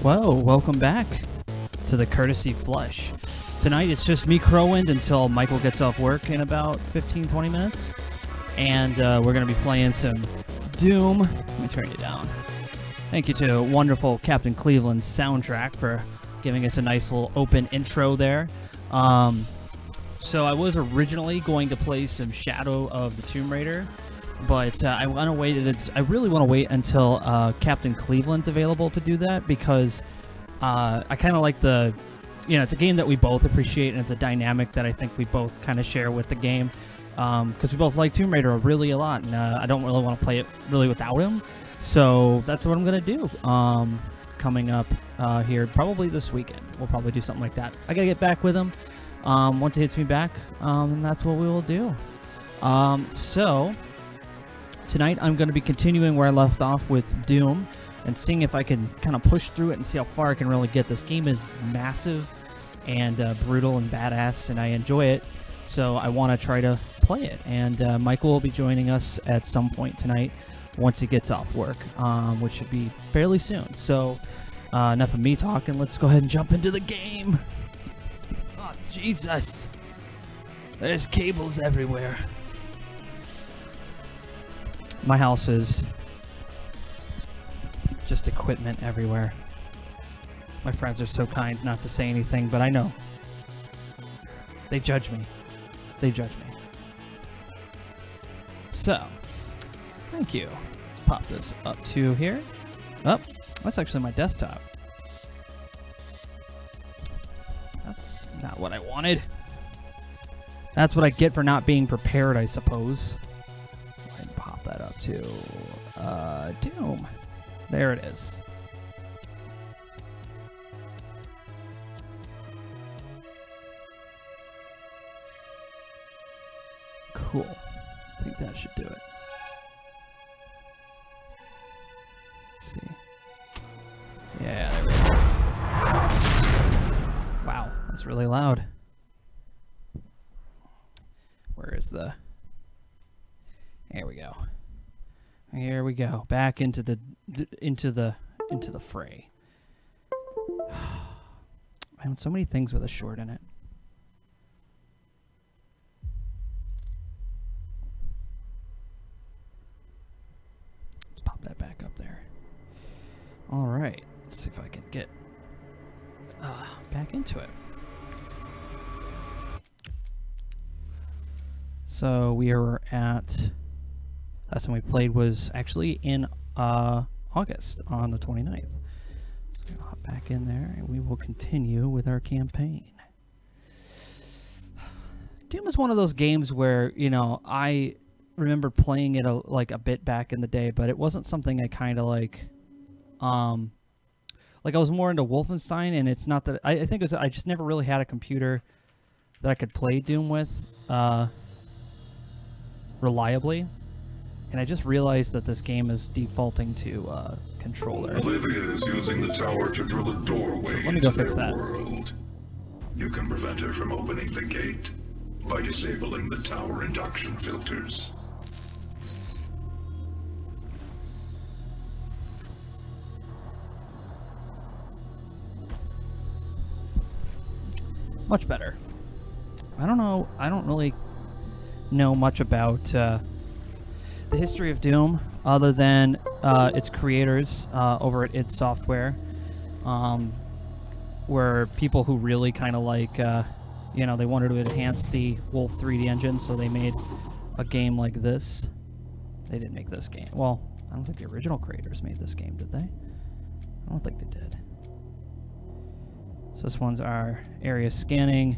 Whoa, welcome back to the Courtesy Flush. Tonight it's just me, Crowwind, until Michael gets off work in about 15-20 minutes. And we're going to be playing some Doom. Let me turn you down. Thank you to wonderful Captain Cleveland's soundtrack for giving us a nice little open intro there. So I was originally going to play some Shadow of the Tomb Raider, but I really want to wait until Captain Cleveland's available to do that, because I kind of like the, it's a game that we both appreciate, and it's a dynamic that I think we both kind of share with the game, because we both like Tomb Raider really a lot, and I don't really want to play it really without him. So that's what I'm gonna do. Coming up here probably this weekend, we'll probably do something like that. I gotta get back with him once he hits me back, and that's what we will do. So tonight I'm going to be continuing where I left off with Doom and seeing if I can kind of push through it and see how far I can really get. This game is massive and brutal and badass, and I enjoy it, so I want to try to play it. And Michael will be joining us at some point tonight once he gets off work, which should be fairly soon. So enough of me talking, let's go ahead and jump into the game. Oh, Jesus. There's cables everywhere. My house is just equipment everywhere. My friends are so kind not to say anything, but I know. They judge me. They judge me. So, thank you. Let's pop this up to here. Oh, that's actually my desktop. That's not what I wanted. That's what I get for not being prepared, I suppose. And pop that up to Doom. There it is. Cool. I think that should do it. Let's see. Yeah, there we go. Wow, that's really loud. Where is the... There we go. Here we go. Back into the fray. Man, so many things with a short in it. Let's pop that back up there. All right. Let's see if I can get back into it. So we are at... Last time we played was actually in August on the 29th. So we'll hop back in there and we will continue with our campaign. Doom is one of those games where, I remember playing it a bit back in the day, but it wasn't something I kind of like I was more into Wolfenstein, and it's not that I think it was, I just never really had a computer that I could play Doom with reliably. And I just realized that this game is defaulting to controller. Olivia is using the tower to drill a doorway. So let me go fix that. World. You can prevent her from opening the gate by disabling the tower induction filters. Much better. I don't know. I don't really know much about the history of Doom, other than its creators over at id Software, were people who really kind of they wanted to enhance the Wolf 3D engine, so they made a game like this. They didn't make this game. Well, I don't think the original creators made this game, did they? I don't think they did. So this one's our area scanning.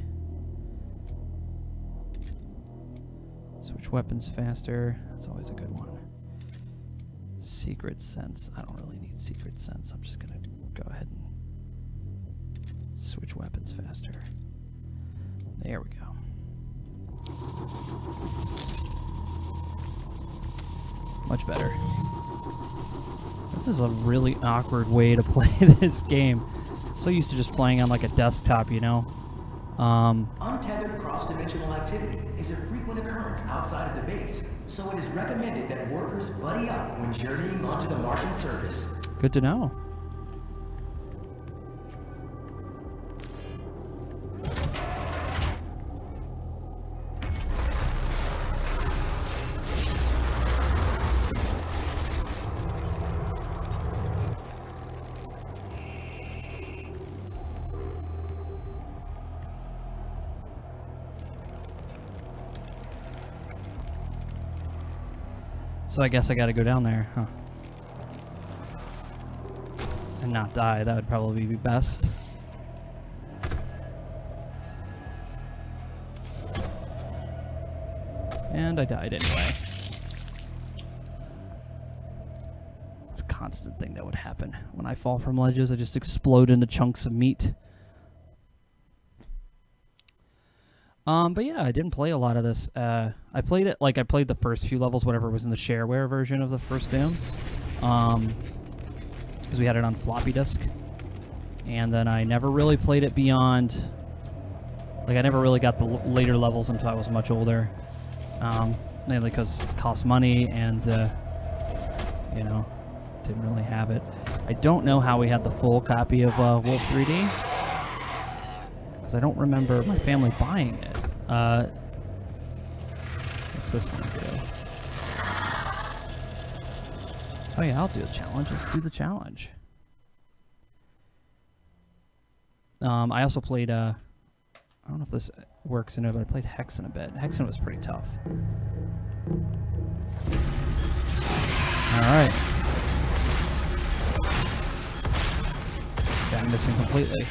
Switch weapons faster. That's always a good one. Secret sense. I don't really need secret sense. I'm just going to go ahead and switch weapons faster. There we go. Much better. This is a really awkward way to play this game. So used to just playing on like a desktop, Untethered cross-dimensional activity is a frequent occurrence outside of the base, so it is recommended that workers buddy up when journeying onto the Martian surface. Good to know. So I guess I gotta go down there, huh? And not die, that would probably be best. And I died anyway. It's a constant thing that would happen. When I fall from ledges, I just explode into chunks of meat. But yeah, I didn't play a lot of this. I played it, like, I played the first few levels, whatever was in the shareware version of the first Doom. Because we had it on floppy disk. And then I never really played it beyond... Like, I never really got the later levels until I was much older. Mainly because it cost money and, you know, didn't really have it. I don't know how we had the full copy of Wolf 3D. Because I don't remember my family buying it. What's this one do? Oh yeah, I'll do a challenge. Let's do the challenge. I also played, I don't know if this works in it, but I played Hexen a bit. Hexen was pretty tough. Alright. Yeah, I'm missing completely.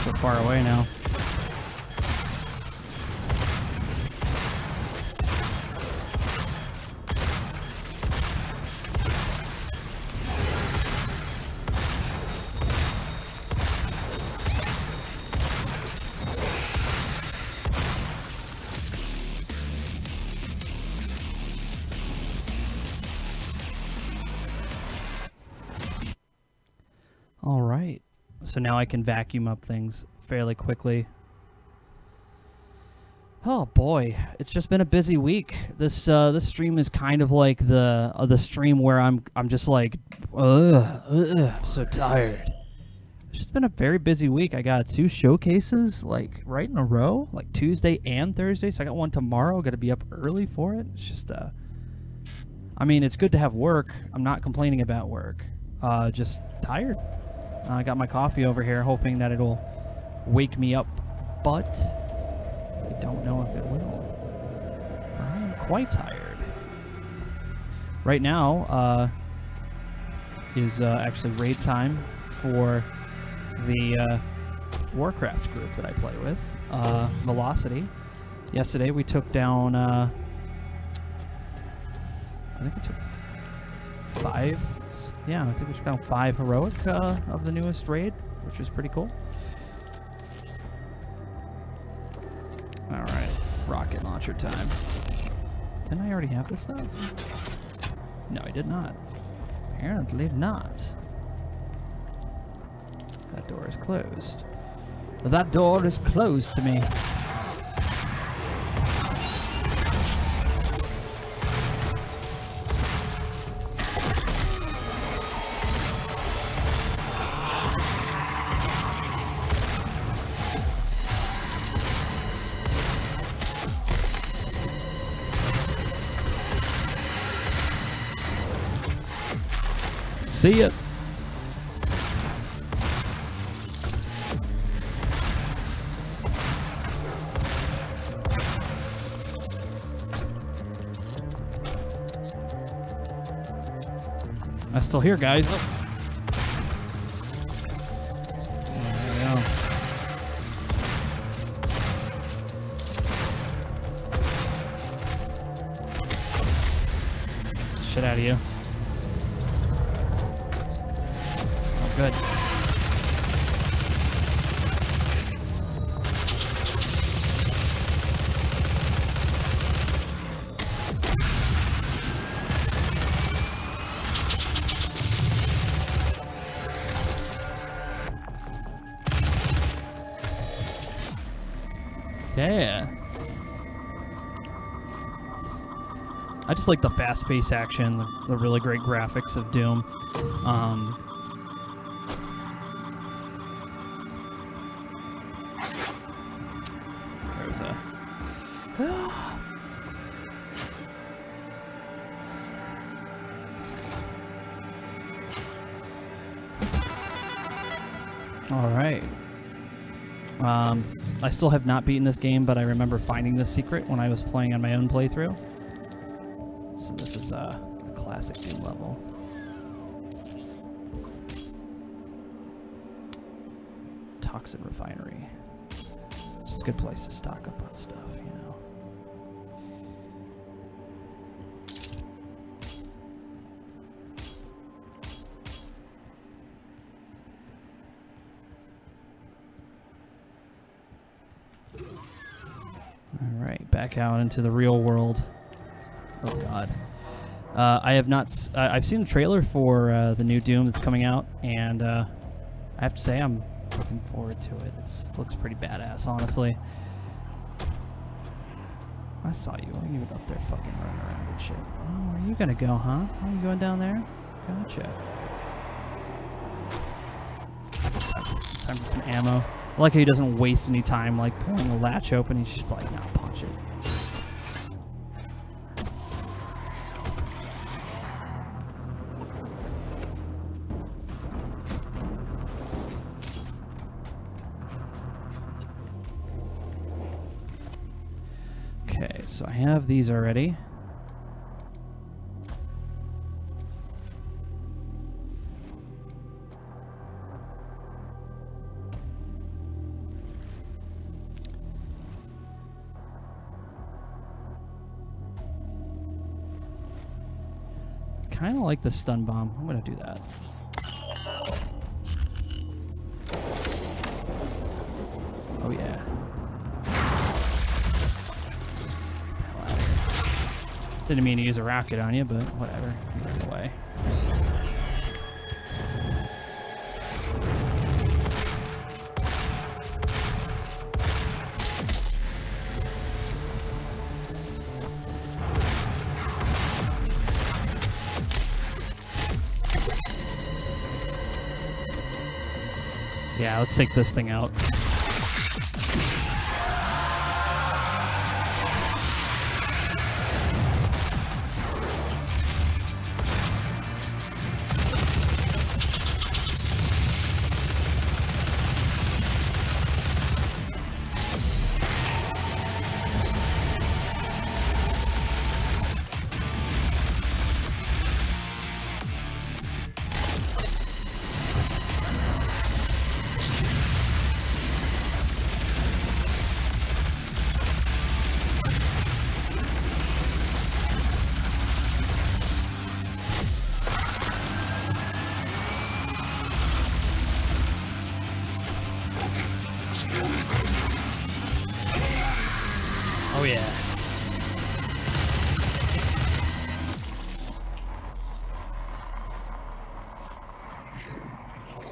So far away now. All right, so now I can vacuum up things fairly quickly. Oh boy, it's just been a busy week. This this stream is kind of like the stream where I'm just like, I'm so tired. It's just been a very busy week. I got 2 showcases like right in a row, like Tuesday and Thursday. So I got one tomorrow. Got to be up early for it. It's just I mean, it's good to have work. I'm not complaining about work. Just tired. I got my coffee over here, hoping that it'll wake me up, but I don't know if it will. I'm quite tired. Right now is actually raid time for the Warcraft group that I play with, Velocity. Yesterday we took down, I think we took 5. Yeah, I think we took down 5 heroic of the newest raid, which is pretty cool. Alright, rocket launcher time. Didn't I already have this though? No, I did not. Apparently not. That door is closed. That door is closed to me. See ya. I'm still here, guys. Oh. There we go. Shit out of you. Good. Yeah. I just like the fast-paced action, the really great graphics of Doom. All right. I still have not beaten this game, but I remember finding this secret when I was playing on my own playthrough. So this is a classic Doom level. Toxin refinery. It's a good place to stock up on stuff, you know. Alright, back out into the real world. Oh god. I have not... I've seen the trailer for the new Doom that's coming out, and I have to say I'm looking forward to it. It looks pretty badass, honestly. I saw you. You were up there fucking running around and shit. Oh, where are you gonna go, huh? Are you going down there? Gotcha. Time for some ammo. I like how he doesn't waste any time, like, pulling the latch open. He's just like, nah, punch it. Okay, so I have these already. Kind of like the stun bomb. I'm gonna do that. Oh yeah. Didn't mean to use a rocket on you, but whatever. Either way. Yeah, let's take this thing out. Oh yeah.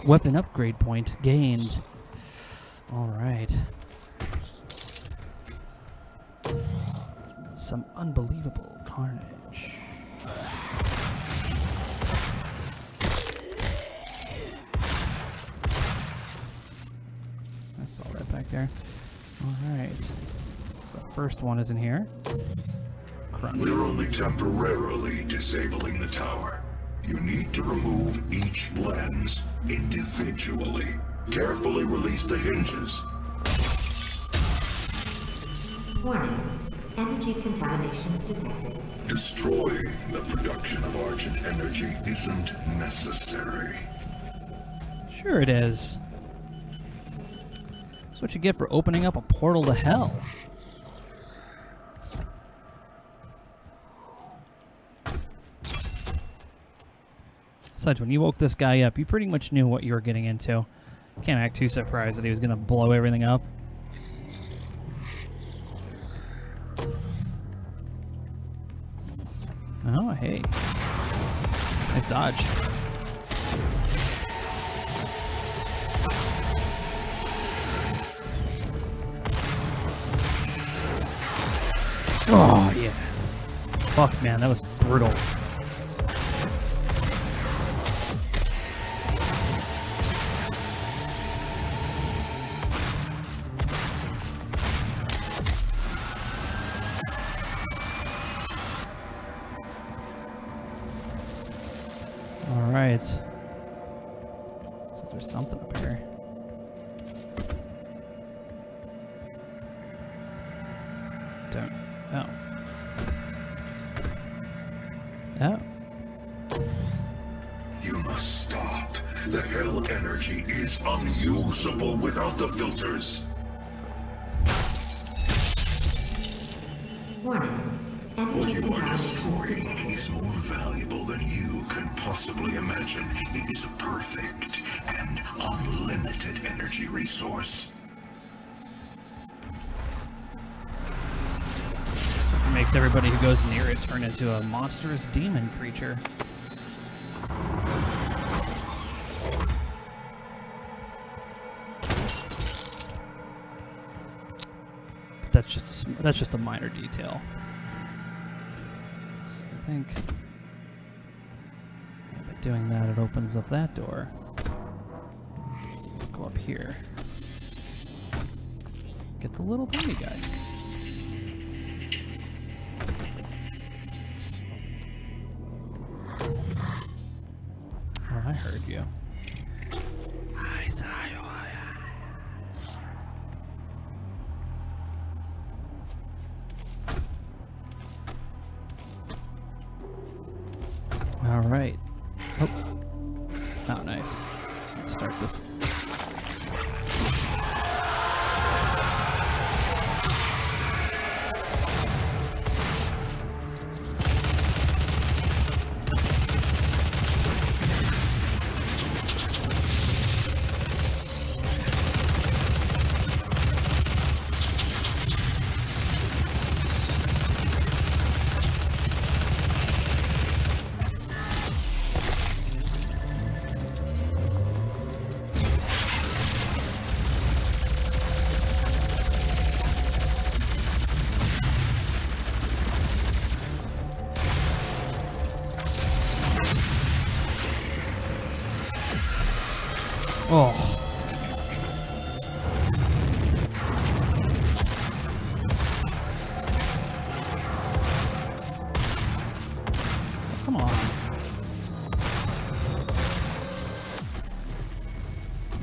Weapon upgrade point gained. All right. Some unbelievable carnage. I saw that back there. All right. First one is in here. Crunch. We're only temporarily disabling the tower. You need to remove each lens individually. Carefully release the hinges. Warning. Energy contamination detected. Destroying the production of Argent energy isn't necessary. Sure it is. That's what you get for opening up a portal to hell. Besides, when you woke this guy up, you pretty much knew what you were getting into. Can't act too surprised that he was going to blow everything up. Oh, hey. Nice dodge. Oh, yeah. Fuck, man, that was brutal. Alright. So there's something up here. The hell energy is unusable without the filters. Warning. What Energy you are contamination destroying is more valuable than you can possibly imagine. It is a perfect and unlimited energy resource. It makes everybody who goes near it turn into a monstrous demon creature. But that's just a minor detail. So I think by doing that, it opens up that door. Go up here. Get the little tiny guy. Oh, I heard you. I saw you. All right. Oh, oh, nice. Let's start this. Oh. Come on.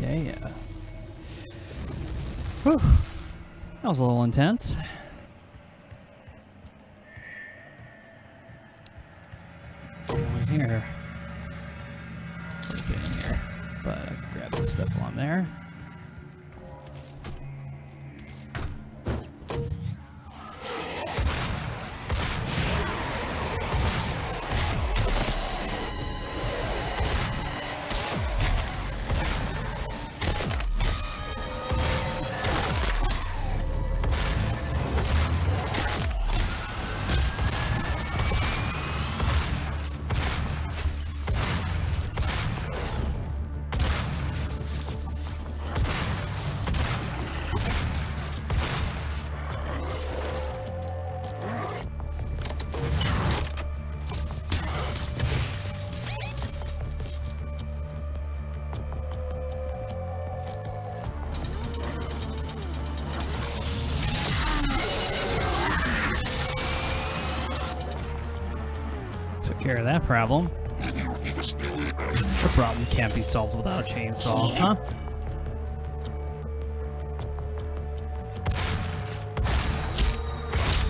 Yeah. Whew. That was a little intense. What's going on here? But I can grab this stuff on there. Care of that problem. The problem can't be solved without a chainsaw, huh?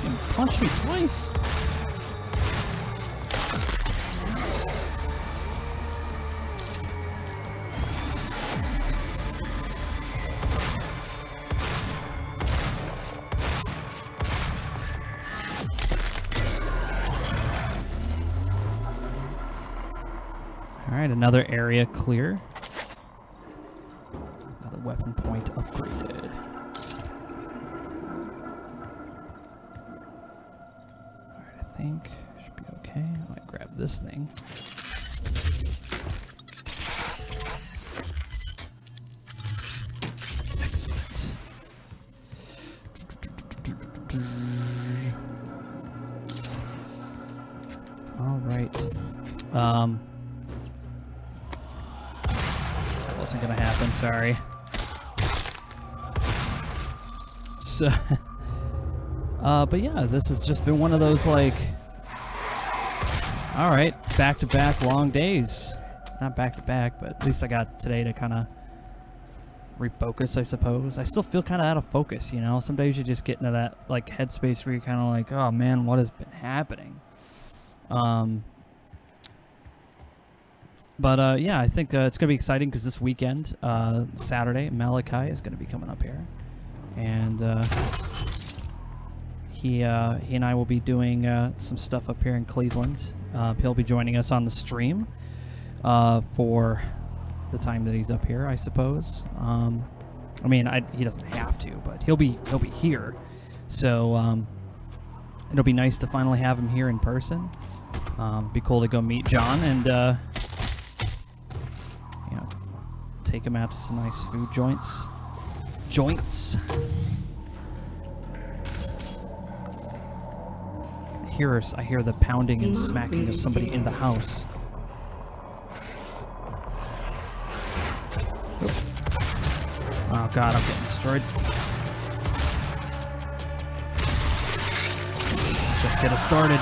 You punched me twice. Alright, another area clear. Another weapon point upgraded. Alright, I think should be okay. I might grab this thing. Excellent. Alright. Wasn't gonna happen, sorry. So, but yeah, this has just been one of those, like, alright, back-to-back long days. Not back-to-back, but at least I got today to kind of refocus, I suppose. I still feel kind of out of focus, you know? Some days you just get into that, like, headspace where you're kind of like, oh man, what has been happening? But yeah, I think it's gonna be exciting because this weekend, Saturday, Malachi is gonna be coming up here, and he and I will be doing some stuff up here in Cleveland. He'll be joining us on the stream for the time that he's up here, I suppose. I mean, he doesn't have to, but he'll be here. So it'll be nice to finally have him here in person. Be cool to go meet John and you know, take him out to some nice food joints. I hear the pounding and smacking of somebody in the house. Oh god, I'm getting destroyed. Just get us started.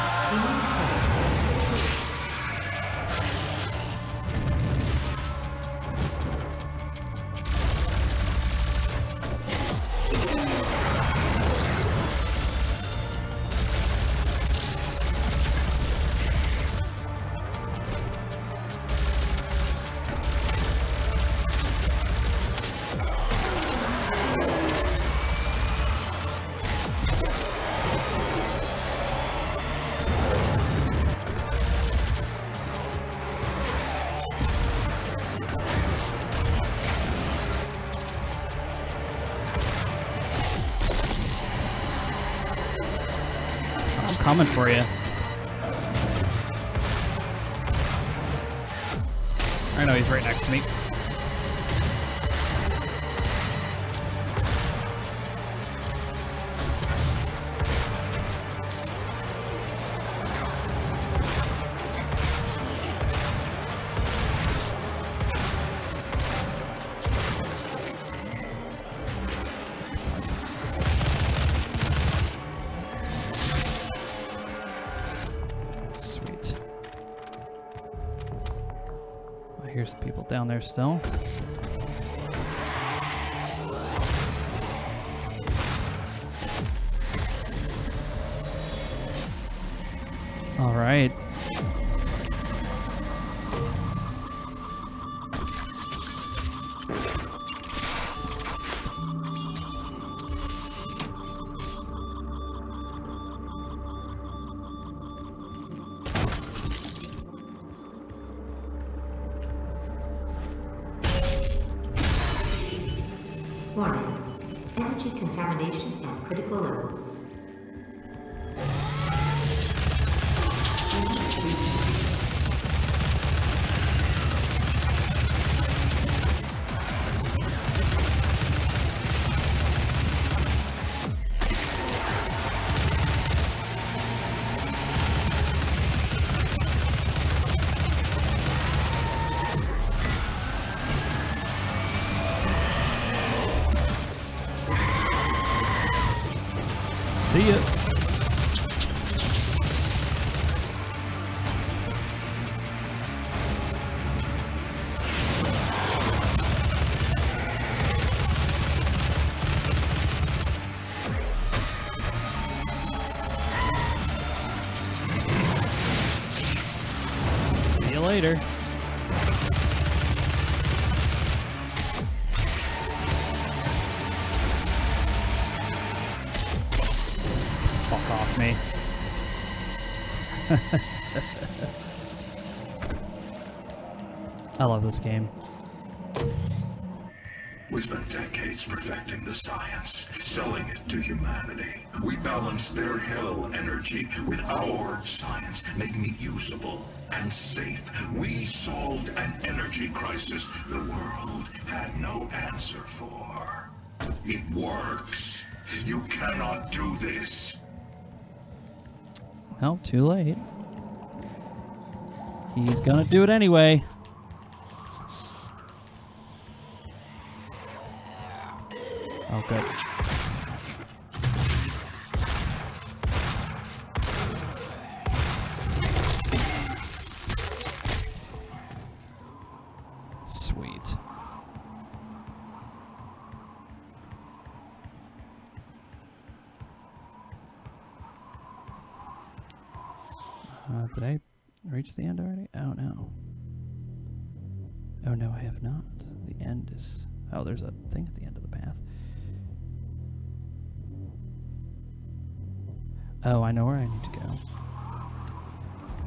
Coming for you. I know he's right next to me. Here's people down there still. All right. Warning. Energy contamination at critical levels. See ya. See you later. Fuck off me. I love this game. We spent decades perfecting the science, selling it to humanity. We balanced their hell energy with our science, making it usable and safe. We solved an energy crisis the world had no answer for. It works. You cannot do this. Well, too late. He's gonna do it anyway. Oh, good. Sweet. Did I reach the end already? Oh, no. Oh no, I have not. The end is... Oh, there's a thing at the end of the path. Oh, I know where I need to go.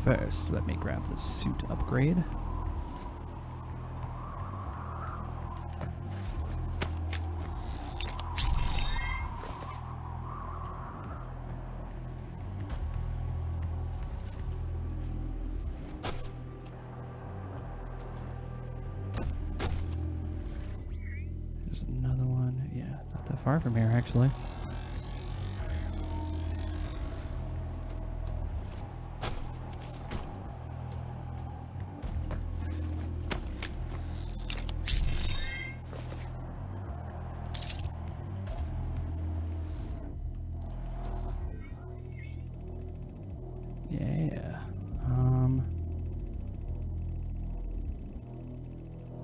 First, let me grab the suit upgrade. There's another one. Yeah, not that far from here, actually. Yeah.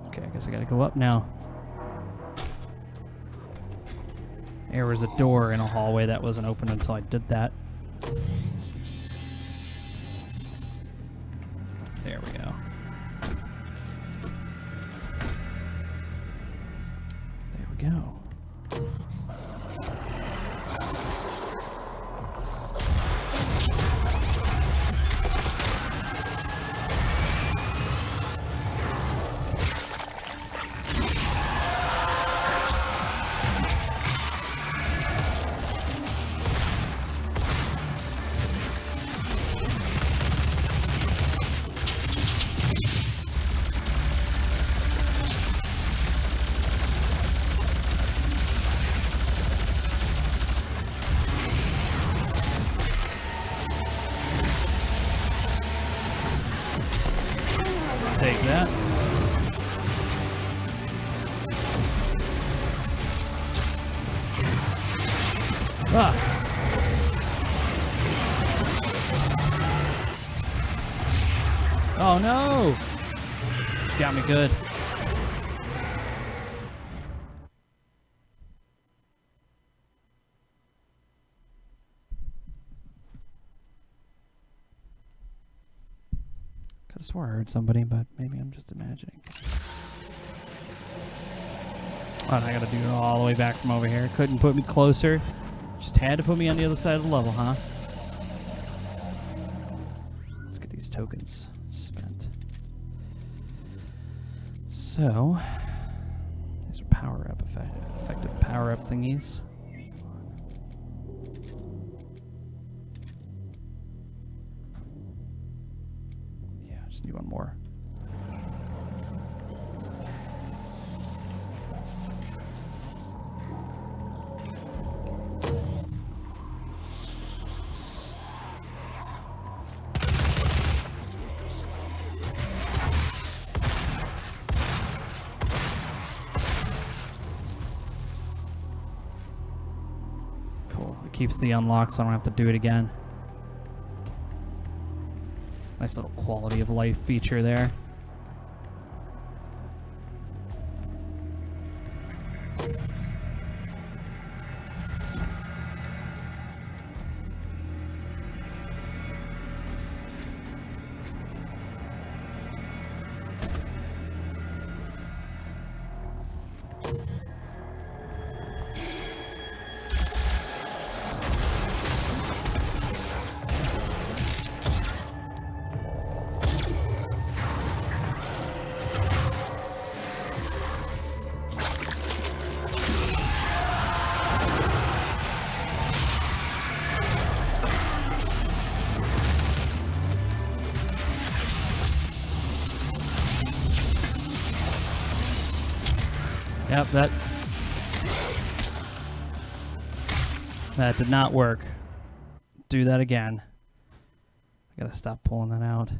Okay, I guess I gotta go up now. There was a door in a hallway that wasn't open until I did that. There we go. There we go. Take that. Ah. Oh no! Got me good. Could have swore I heard somebody, but maybe I'm just imagining. Oh, and I gotta do it all the way back from over here. Couldn't put me closer. Just had to put me on the other side of the level, huh? Let's get these tokens spent. So, these are power-up effective power-up thingies. Just need one more. Cool. It keeps the unlock so I don't have to do it again. Nice little quality of life feature there. Yep, that did not work. Do that again. I gotta stop pulling that out.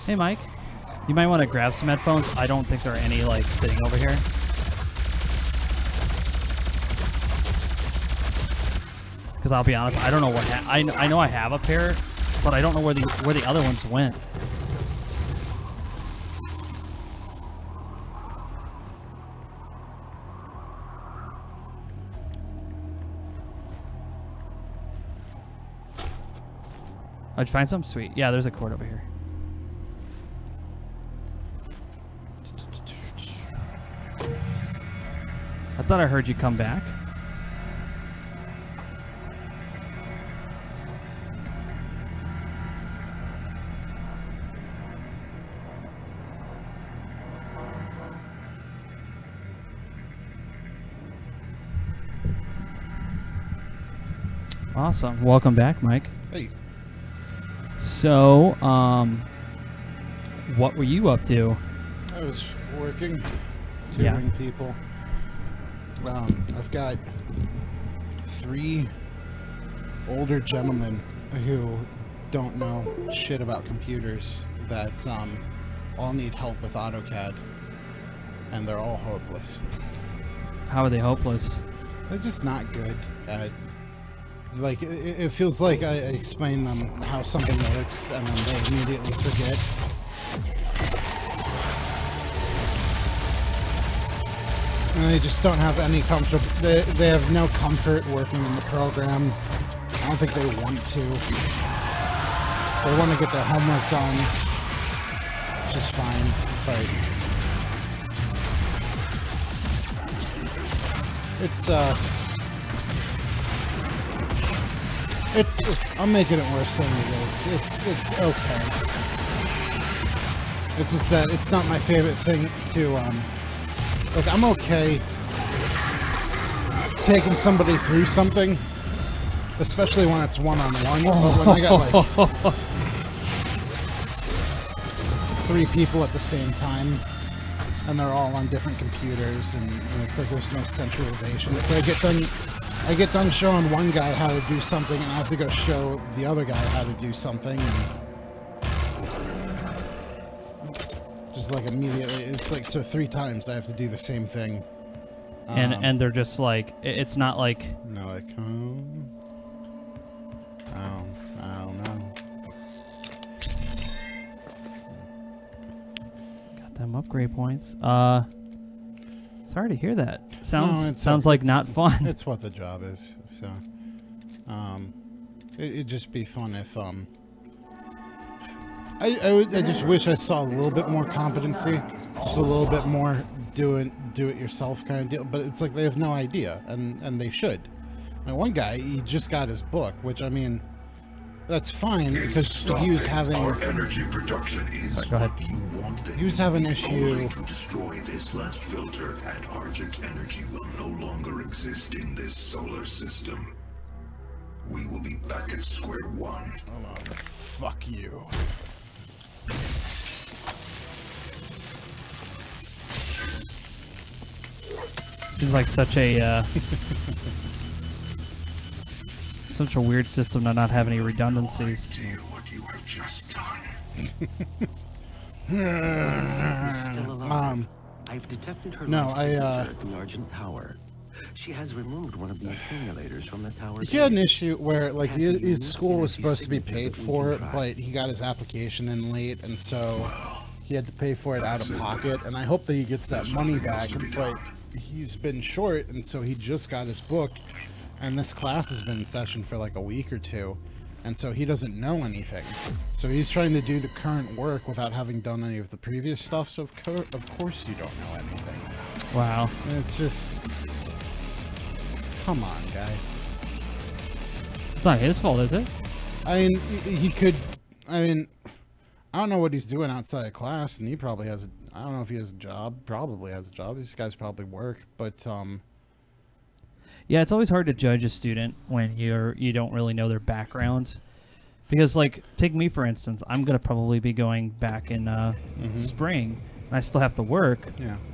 Hey, Mike. You might want to grab some headphones. I don't think there are any, like, sitting over here. Because I'll be honest, I don't know what... I know I have a pair, but I don't know where the other ones went. Oh, did you find some? Sweet. Yeah, there's a cord over here. I thought I heard you come back. Awesome. Welcome back, Mike. Hey. So, what were you up to? I was working, tutoring people. I've got 3 older gentlemen who don't know shit about computers that all need help with AutoCAD, and they're all hopeless. How are they hopeless? They're just not good at, like, it feels like I explain them how something works and then they immediately forget. And they just don't have any comfort. They have no comfort working in the program. I don't think they want to. They want to get their homework done, which is fine, but I'm making it worse than it is. It's okay. It's just that it's not my favorite thing to like, I'm okay taking somebody through something, especially when it's one-on-one. But when I got like 3 people at the same time, and they're all on different computers, and it's like there's no centralization. So I get done showing one guy how to do something, and I have to go show the other guy how to do something. And just like immediately, it's like, so 3 times I have to do the same thing. And they're just like, it's not like... No, like, I don't know. Got them upgrade points. Sorry to hear that. Sounds like not fun. It's what the job is. So, it'd just be fun if I just wish I saw a little bit more competency, just a little bit more do it yourself kind of deal. But it's like they have no idea, and they should. I mean, one guy, he just got his book, which, I mean, that's fine because he was having. Our energy production is go ahead. what you want. He was having an issue. Only to destroy this last filter, and Argent energy will no longer exist in this solar system. We will be back at square one. Hold on. Fuck you. Seems like such a such a weird system to not have any redundancies. No idea what you have just done. Still alive. I've detected her life signature at the Argent Tower. She has removed one of the accumulators from the tower. He had an issue where, like, his school was supposed to be paid for it, but he got his application in late, and so he had to pay for it out of pocket. And I hope that he gets that money back, but he's been short, and so he just got his book, and this class has been in session for like a week or 2, and so he doesn't know anything. So he's trying to do the current work without having done any of the previous stuff. So of course you don't know anything. Wow. And it's just, come on, guy. It's not his fault, is it? I mean, he could. I mean, I don't know what he's doing outside of class, and he probably has a. I don't know if he has a job. Probably has a job. These guys probably work, but yeah, it's always hard to judge a student when you don't really know their background, because, like, take me for instance. I'm gonna probably be going back in spring, and I still have to work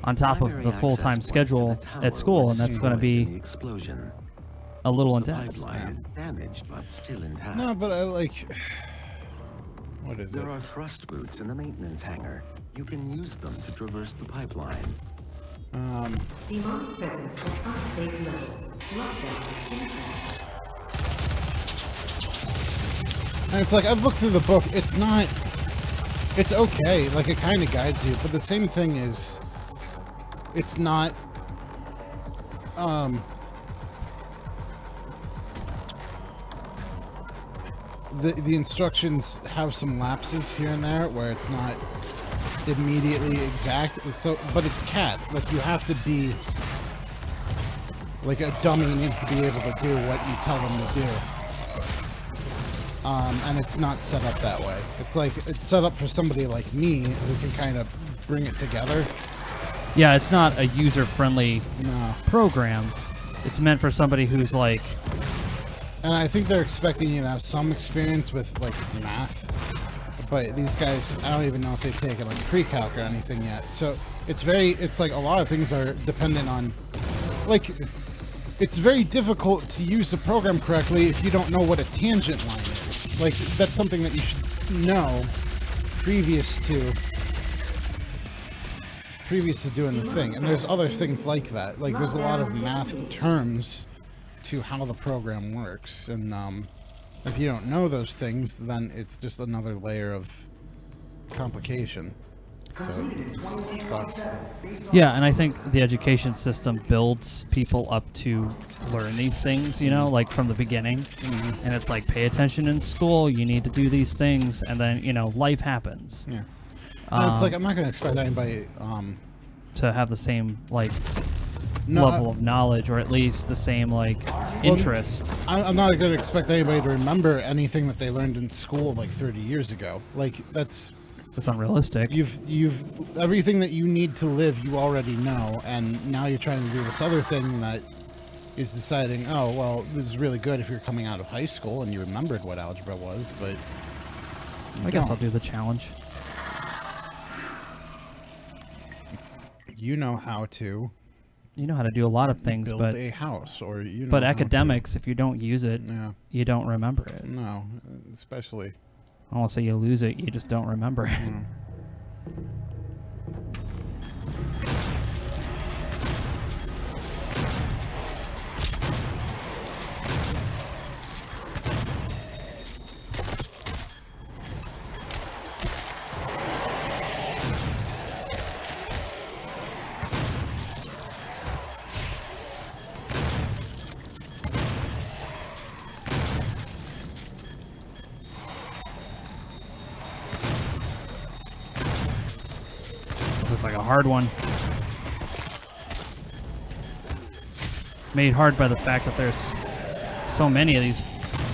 on top of the full-time schedule at school, and that's gonna be a little intense. Pipeline is damaged, but still intact. no, but I like. What is it? There are thrust boots in the maintenance hangar. You can use them to traverse the pipeline. Demonic presence at unsafe levels. Lockdown impact. And it's like, I've looked through the book, it's not... It's okay, like, it kind of guides you, but the same thing is... It's not... The instructions have some lapses here and there, where it's not immediately exact, so, but it's cat. Like, you have to be... Like, a dummy needs to be able to do what you tell them to do. And it's not set up that way. It's like, it's set up for somebody like me who can kind of bring it together. Yeah, it's not a user-friendly program. It's meant for somebody who's like... And I think they're expecting you to have some experience with, like, math. But these guys, I don't even know if they've taken, like, pre-calc or anything yet. So, it's like, a lot of things are dependent on... Like, it's very difficult to use the program correctly if you don't know what a tangent line is. Like, that's something that you should know previous to doing the thing. And there's other things like that. Like, there's a lot of math terms to how the program works. And if you don't know those things, then it's just another layer of complication. So, it sucks. Yeah, and I think the education system builds people up to learn these things, you know, like from the beginning. And it's like, pay attention in school, you need to do these things, and then, you know, life happens. Yeah. And it's like, I'm not going to expect anybody to have the same, like, level of knowledge, or at least the same, like, interest. I'm not going to expect anybody to remember anything that they learned in school, like, 30 years ago. Like, that's unrealistic. You've everything that you need to live, you already know, and now you're trying to do this other thing that is deciding, oh, well, this is really good if you're coming out of high school and you remembered what algebra was, but I guess I'll do the challenge. You know how to do a lot of things, build but a house, or you know. But academics, if you don't use it, you don't remember it. No, especially. I won't say you lose it, you just don't remember it. Like a hard one. Made hard by the fact that there's so many of these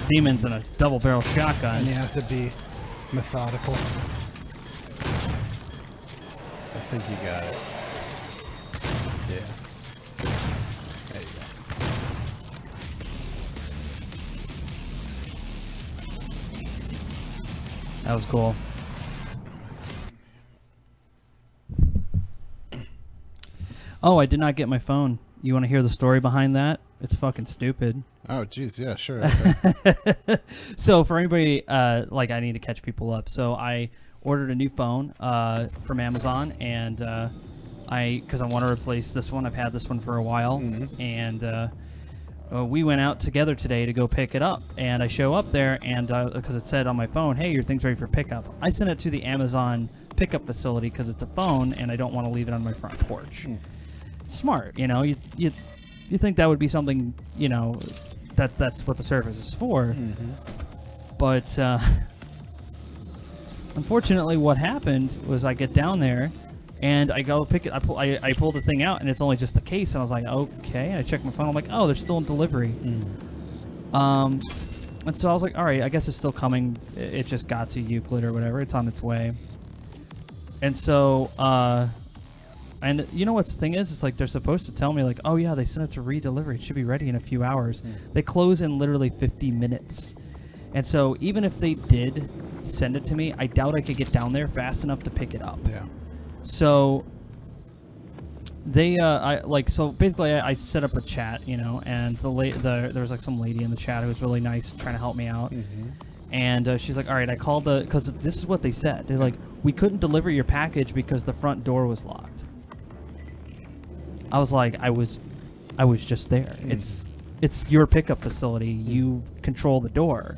demons in a double-barrel shotgun. And you have to be methodical. I think you got it. Yeah. There you go. That was cool. Oh, I did not get my phone. You want to hear the story behind that? It's fucking stupid. Oh, jeez, yeah, sure. Okay. So for anybody, like, I need to catch people up. So I ordered a new phone from Amazon, and because I want to replace this one. I've had this one for a while, and we went out together today to go pick it up. And I show up there, and because it said on my phone, hey, your thing's ready for pickup. I sent it to the Amazon pickup facility because it's a phone, and I don't want to leave it on my front porch. Smart, you know. You think that would be something, you know, that's what the service is for. But unfortunately, what happened was I get down there and I go pick it. I pull the thing out and it's only just the case, and I was like, okay. I check my phone. I'm like, oh, they're still in delivery. And so I was like, all right, I guess it's still coming. It just got to Euclid or whatever. It's on its way. And so and you know what the thing is? It's like they're supposed to tell me, like, oh yeah, they sent it to re-delivery. It should be ready in a few hours. They close in literally 50 minutes. And so even if they did send it to me, I doubt I could get down there fast enough to pick it up. Yeah. So they, so basically I set up a chat, you know, and there was like some lady in the chat who was really nice, trying to help me out. And she's like, all right, I called because this is what they said. They're like, we couldn't deliver your package because the front door was locked. I was like, I was just there. It's your pickup facility. You control the door.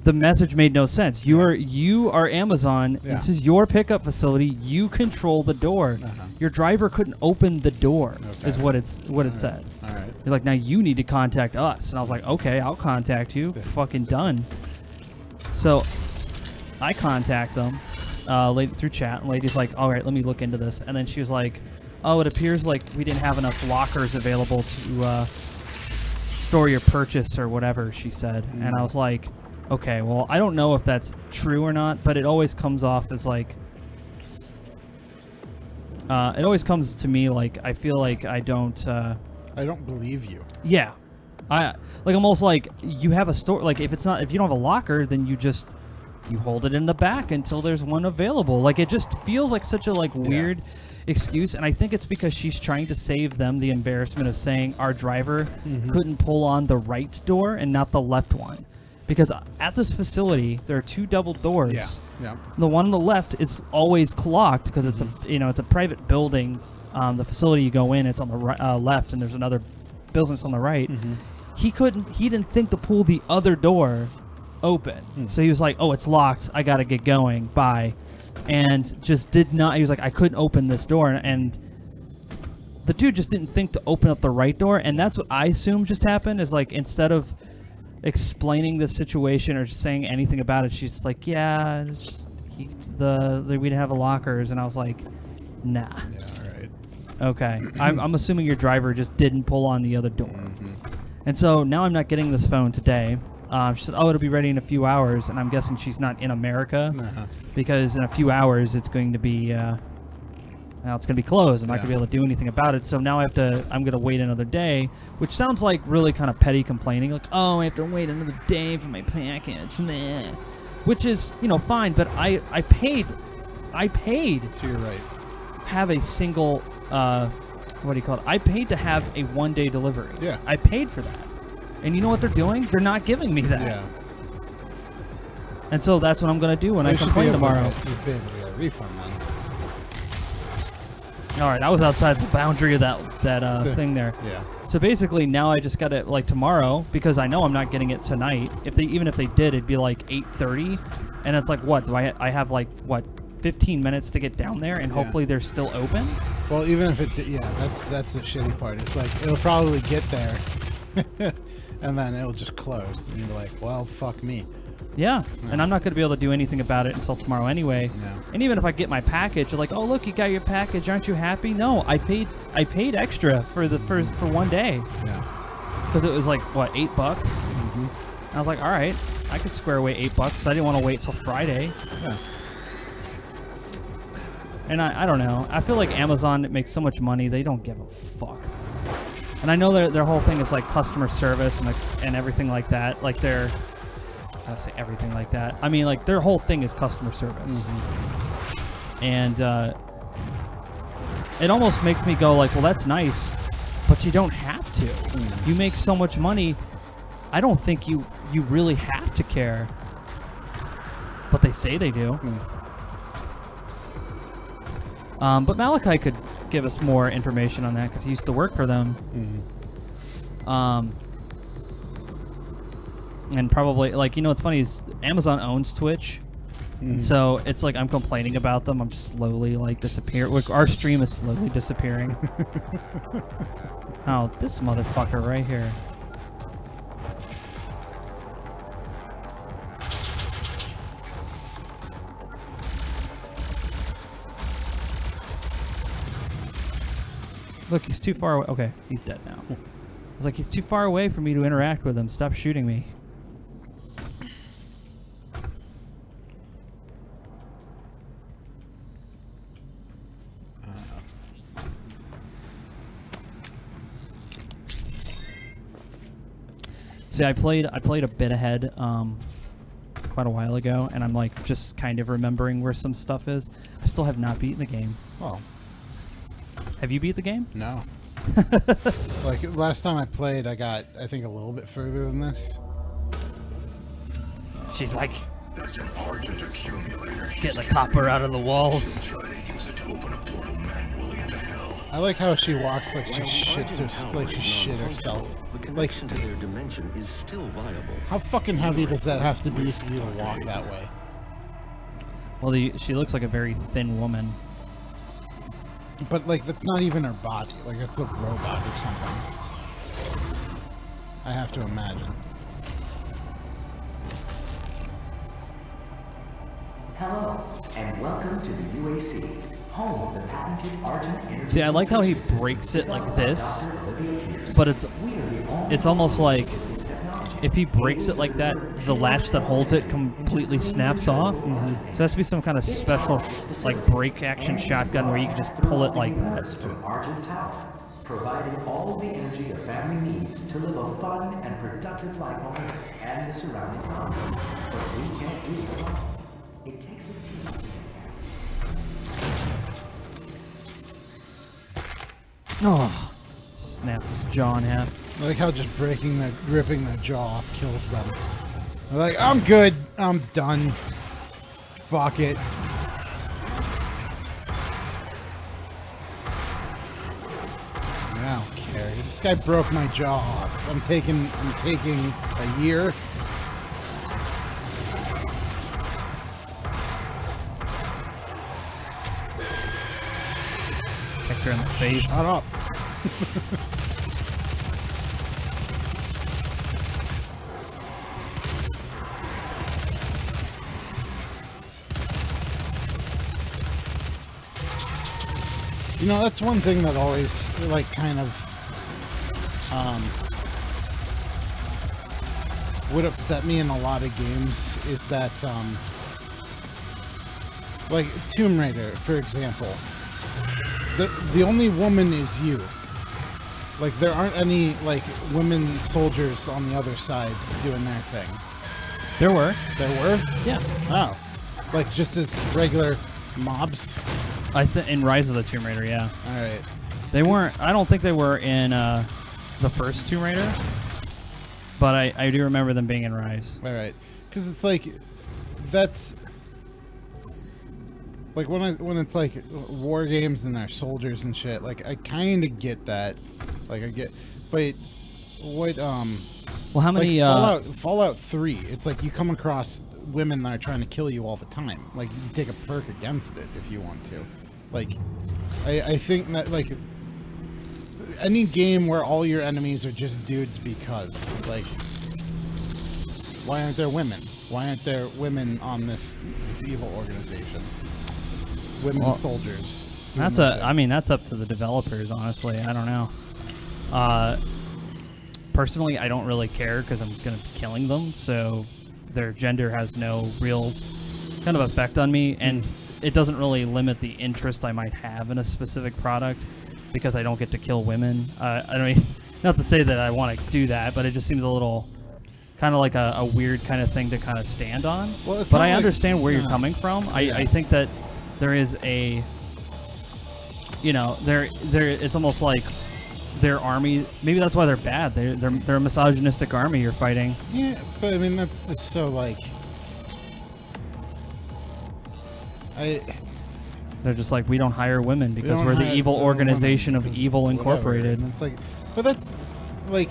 The message made no sense. You are Amazon. Yeah. This is your pickup facility. You control the door. Your driver couldn't open the door. Okay. Is what it said. All right. You're like, now you need to contact us. And I was like, okay, I'll contact you. Fucking done. So I contact them through chat. And lady's like, all right, let me look into this. And then she was like, oh, it appears like we didn't have enough lockers available to store your purchase or whatever, she said. And I was like, okay, well, I don't know if that's true or not, but it always comes off as like, it always comes to me like I feel like I don't believe you. Yeah, I'm almost like you have a store. Like if you don't have a locker, then you hold it in the back until there's one available. Like it just feels like such a weird excuse, and I think it's because she's trying to save them the embarrassment of saying our driver couldn't pull on the right door and not the left one. Because at this facility, there are 2 double doors. Yeah. The one on the left is always clocked because it's it's a private building. The facility you go in, it's on the left, and there's another building that's on the right. He didn't think to pull the other door open, so he was like, "Oh, it's locked. I gotta get going. Bye," and just did not. He was like, "I couldn't open this door," and the dude just didn't think to open up the right door, and that's what I assume just happened. Is like instead of explaining the situation or just saying anything about it, she's just like, yeah, it's just, we didn't have the lockers. And I was like, nah. Yeah, all right. Okay. I'm assuming your driver just didn't pull on the other door. And so now I'm not getting this phone today. She said, oh, it'll be ready in a few hours. And I'm guessing she's not in America because in a few hours it's going to be now it's going to be closed. I'm not going to be able to do anything about it. So now I'm going to wait another day, which sounds like really kind of petty complaining. Like, oh, I have to wait another day for my package. Meh. Which is, fine. But I paid To your right. have a single, what do you call it? I paid to have a 1-day delivery. Yeah. I paid for that. And you know what they're doing? They're not giving me that. Yeah. And so that's what I'm going to do when I complain tomorrow. You'd be able to get a refund then. All right, I was outside the boundary of that thing there. Yeah. So basically, now I just got it tomorrow because I know I'm not getting it tonight. Even if they did, it'd be like 8:30, and it's like what? Do I have 15 minutes to get down there, and hopefully they're still open? Well, even if that's the shitty part. It's like it'll probably get there, and then it'll just close, and you're like, well, fuck me. Yeah, and I'm not going to be able to do anything about it until tomorrow anyway. Yeah. And even if I get my package, they're like, "Oh, look, you got your package. Aren't you happy?" No, I paid extra for 1 day. Yeah. Because it was like what, $8? I was like, all right, I could square away $8. So I didn't want to wait till Friday. Yeah. And I don't know. I feel like Amazon makes so much money, they don't give a fuck. And I know their whole thing is like customer service and everything like that. Like I don't say everything like that. I mean, like their whole thing is customer service. And it almost makes me go like, well, that's nice, but you don't have to. You make so much money. I don't think you really have to care. But they say they do. But Malachi could give us more information on that because he used to work for them. And probably, what's funny is Amazon owns Twitch. And so it's like I'm complaining about them. I'm slowly disappearing. Our stream is slowly disappearing. Oh, this motherfucker right here. Look, he's too far away. Okay, he's dead now. I was like, he's too far away for me to interact with him. Stop shooting me. See, I played a bit ahead quite a while ago, and I'm like just kind of remembering where some stuff is. I still have not beaten the game. Well, have you beat the game? No. Like last time I played, I got I think a little bit further than this. She's like, that's an Argent accumulator. get the copper out of the walls. Try to use it to open a portal manually into hell. I like how she walks like she shits herself. The connection to their dimension is still viable. How fucking heavy does that have to be for you to walk that way? Well, she looks like a very thin woman. But, like, that's not even her body. Like, it's a robot or something. I have to imagine. Hello, and welcome to the UAC, home of the patented Argent Energy. See, I like how he breaks it like this, but it's almost like if he breaks it like that, the latch that holds it completely snaps off. So it has to be some kind of special, like, break action shotgun where you can just pull it like that. From Argent Tower, providing all the energy a family needs to live a fun and productive life on Earth and the surrounding colonies. But we can't do it alone. It takes a team. Oh, snap his jaw in half. I like how just ripping the jaw off kills them. They're like, I'm good. I'm done. Fuck it. I don't care. This guy broke my jaw off. I'm taking a year. Kick her in the face. Shut up. You know, that's one thing that always, like, kind of, would upset me in a lot of games is that, like, Tomb Raider, for example, the only woman is you. Like, there aren't any, like, women soldiers on the other side doing their thing. There were. There were? Yeah. Oh. Like, just as regular mobs? In Rise of the Tomb Raider, yeah. Alright. They weren't, I don't think they were in the first Tomb Raider, but I do remember them being in Rise. Alright. Because it's like, that's, like, when it's like war games and they're soldiers and shit, like, I kind of get that. Like, I get, but what, well, how many, like Fallout 3, it's like you come across women that are trying to kill you all the time. Like, you take a perk against it if you want to. Like, I think that, like, any game where all your enemies are just dudes because, like, why aren't there women? Why aren't there women on this evil organization? Women soldiers. That's I mean, that's up to the developers, honestly. I don't know. Personally, I don't really care because I'm going to be killing them, so their gender has no real kind of effect on me, and it doesn't really limit the interest I might have in a specific product because I don't get to kill women. I mean, not to say that I want to do that, but it just seems a little kind of like a weird kind of thing to kind of stand on. Well, but I understand where you're coming from. I think that there is a, you know, it's almost like their army, maybe that's why they're bad. They're a misogynistic army you're fighting. Yeah, but I mean, that's just so, like, they're just like, we don't hire women because we're the evil organization of Evil Incorporated. It's like, but that's like,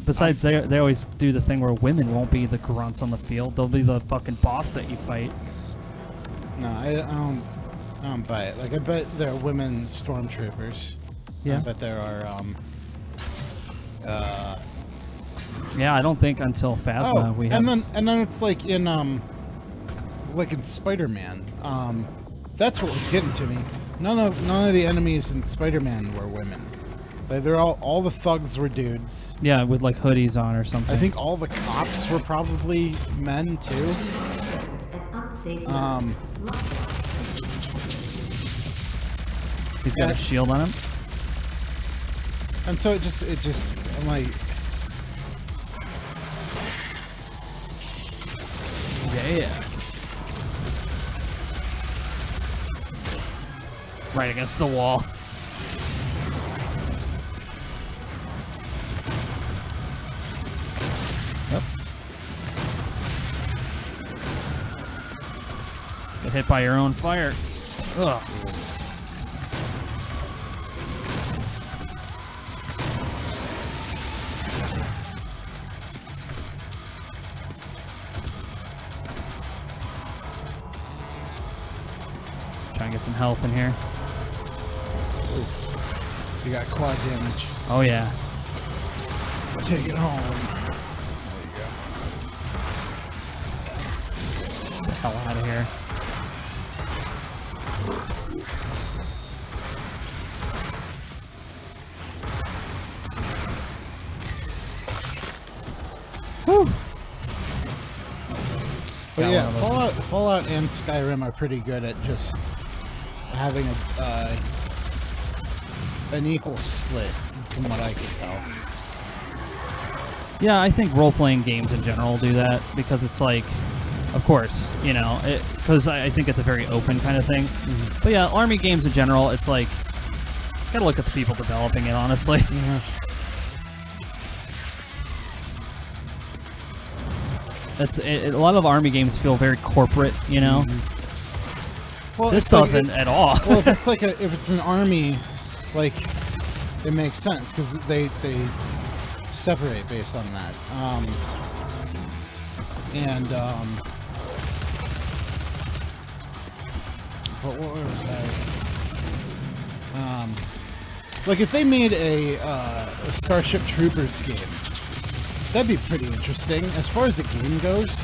besides they always do the thing where women won't be the grunts on the field. They'll be the fucking boss that you fight. No, I don't buy it. Like, I bet there are women stormtroopers. Yeah. I bet there are yeah, I don't think until Phasma we have. And then it's like in Spider-Man. That's what was getting to me. None of the enemies in Spider-Man were women. Like, they're all the thugs were dudes. Yeah, with like hoodies on or something. I think all the cops were probably men too. He's got a shield on him. And so it just I'm like, yeah. Right against the wall. Yep. Get hit by your own fire. Ugh. Try and get some health in here. You got quad damage. Oh yeah. Take it home. Get the hell out of here. Whew. But yeah, Fallout and Skyrim are pretty good at just having an equal split, from what I can tell. Yeah, I think role-playing games in general do that because it's like, of course, you know, because I think it's a very open kind of thing. Mm-hmm. But yeah, army games in general, it's like, gotta look at the people developing it, honestly. Mm-hmm. A lot of army games feel very corporate, you know. Mm-hmm. Well, this doesn't at all. Well, if it's like if it's an army, like it makes sense because they separate based on that. But what was I? Like if they made a Starship Troopers game. That'd be pretty interesting as far as the game goes.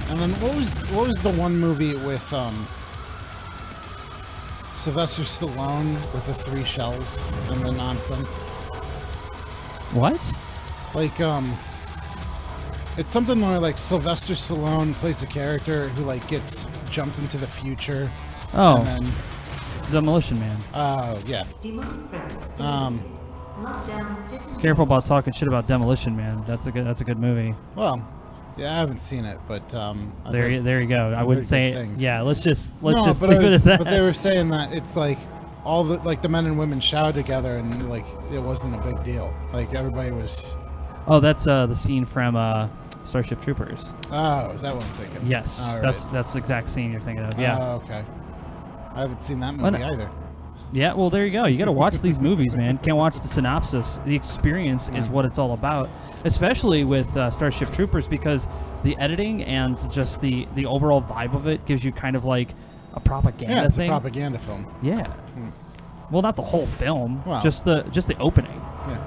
And then what was the one movie with Sylvester Stallone with the 3 shells and the nonsense? What? Like it's something where like Sylvester Stallone plays a character who like gets jumped into the future. Oh. And then, Demolition Man. Oh, yeah. Careful about talking shit about Demolition Man. That's a good movie. Well, yeah, I haven't seen it, but there you go. I wouldn't say it. Yeah, let's just leave it at that. But they were saying that it's like all the men and women showered together and like it wasn't a big deal. Like everybody was. Oh, that's the scene from Starship Troopers. Oh, is that what I'm thinking? Yes, right. That's the exact scene you're thinking of. Yeah. Oh, okay. I haven't seen that movie either. Yeah, well, there you go. You got to watch these movies, man. Can't watch the synopsis. The experience is what it's all about, especially with Starship Troopers, because the editing and just the overall vibe of it gives you kind of like a propaganda thing. Yeah, it's thing. a propaganda film. Yeah. Well, not the whole film. Wow. Just the opening. Yeah.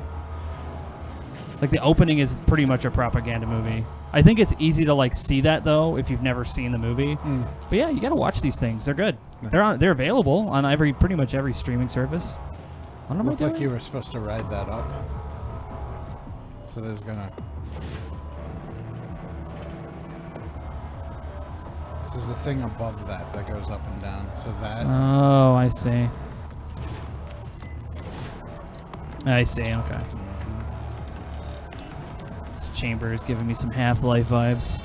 Like the opening is pretty much a propaganda movie. I think it's easy to like see that though if you've never seen the movie. But yeah, you got to watch these things. They're good. Yeah. They're available on pretty much every streaming service. I don't know. Looks like you were supposed to ride that up. So there's gonna. So there's a thing above that goes up and down. So that. Oh, I see. I see. Okay. Chamber is giving me some Half-Life vibes.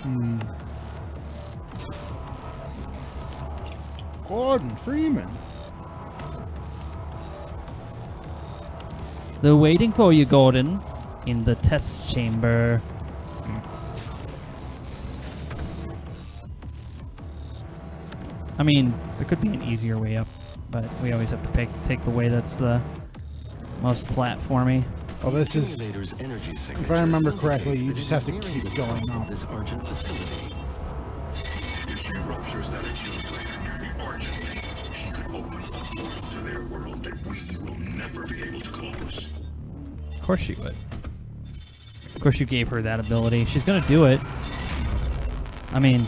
Gordon Freeman. They're waiting for you, Gordon, in the test chamber. I mean, there could be an easier way up, but we always have to take the way that's the most platformy. Oh, this is, if I remember correctly, you just have to keep going up. This Argent facility. If she ruptures that accumulator near the Argent, she could open a portal to their world that we will never be able to close. Of course she would. Of course you gave her that ability. She's gonna do it. I mean,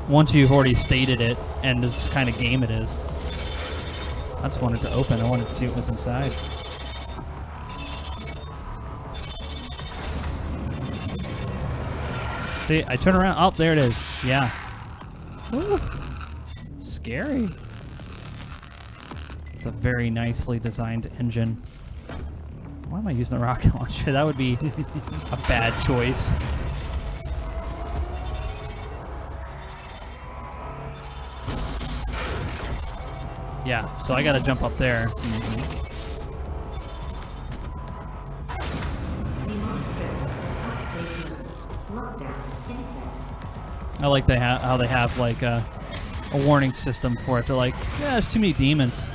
once you've already stated it, and this kind of game it is. I just wanted to open. I wanted to see what was inside. See, I turn around. Oh, there it is. Yeah. Ooh. Scary. It's a very nicely designed engine. Why am I using the rocket launcher? That would be a bad choice. Yeah, so I gotta jump up there. I like how they have like a warning system for it. They're like, yeah, there's too many demons.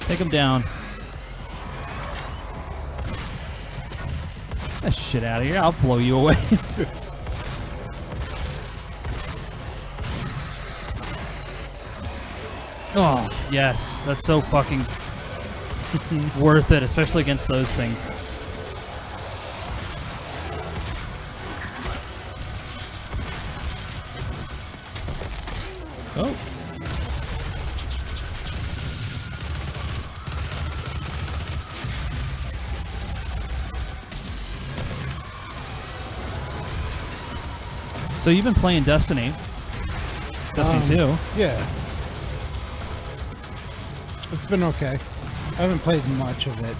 Take them down. Get that shit out of here. I'll blow you away. Oh, yes. That's so fucking worth it, especially against those things. Oh. So you've been playing Destiny. Destiny 2. Yeah. It's been okay. I haven't played much of it.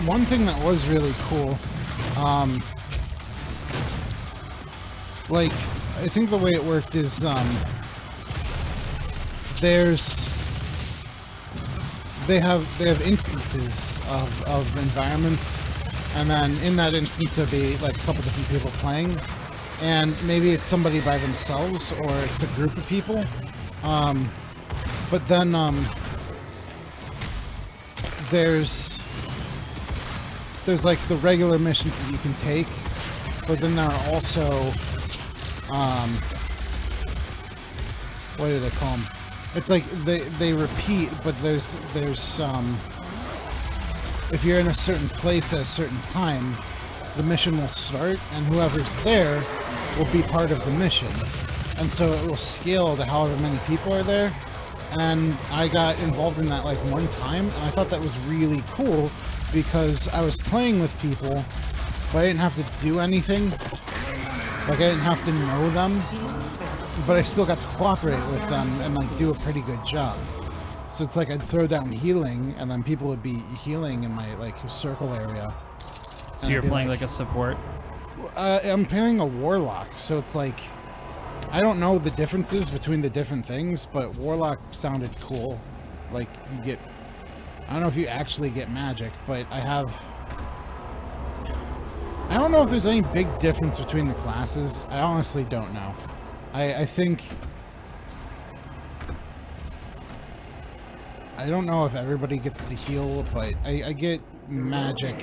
One thing that was really cool, like, I think the way it worked is, they have instances of environments, and then in that instance there'll be like a couple different people playing, and maybe it's somebody by themselves or it's a group of people, but then there's like the regular missions that you can take, but then there are also what do they call them? It's like they repeat, but there's if you're in a certain place at a certain time, the mission will start, and whoever's there will be part of the mission, and so it will scale to however many people are there. And I got involved in that like one time, and I thought that was really cool because I was playing with people, but I didn't have to do anything. Like, I didn't have to know them, but I still got to cooperate with them and like do a pretty good job. So it's like I'd throw down healing, and then people would be healing in my like circle area. So you're playing like a support? I'm playing a warlock, so it's like, I don't know the differences between the different things, but warlock sounded cool. Like, you get, I don't know if you actually get magic, but I don't know if there's any big difference between the classes. I honestly don't know. I think, I don't know if everybody gets to heal, but I get magic.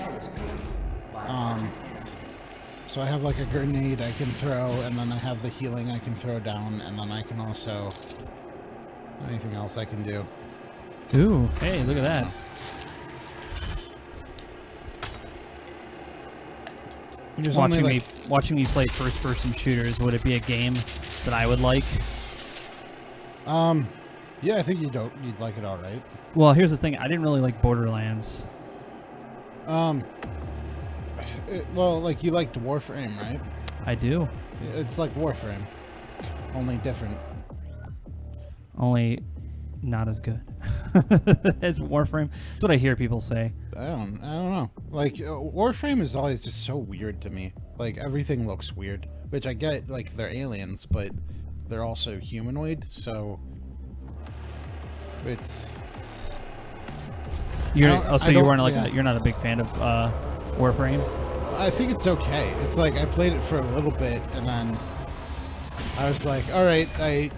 So I have like a grenade I can throw, and then I have the healing I can throw down, and then I can also, anything else I can do. Ooh, hey, look at that. Watching me play first-person shooters, would it be a game that I would like? Yeah, I think you'd like it all right. Well, here's the thing. I didn't really like Borderlands. Well, like, you liked Warframe, right? I do. It's like Warframe, only different. Only not as good as Warframe. That's what I hear people say. I don't know. Like, Warframe is always just so weird to me. Like, everything looks weird, which I get, like, they're aliens, but they're also humanoid, so it's... You're not a big fan of Warframe? I think it's okay. It's like, I played it for a little bit, and then I was like, all right, I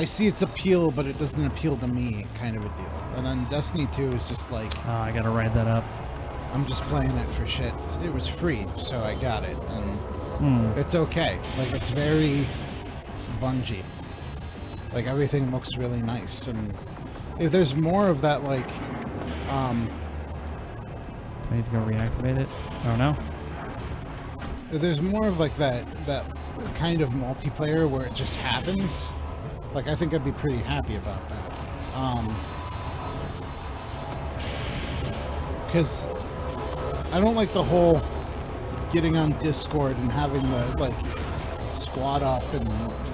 see its appeal, but it doesn't appeal to me, kind of a deal. And then Destiny 2 is just like, I gotta ride that up. I'm just playing it for shits. It was free, so I got it, and it's okay. Like, it's very Bungie. Like, everything looks really nice, and if there's more of that, like, Do I need to go reactivate it? I don't know. If there's more of, like, that kind of multiplayer where it just happens, like, I think I'd be pretty happy about that. Because I don't like the whole getting on Discord and having the, like, squad up and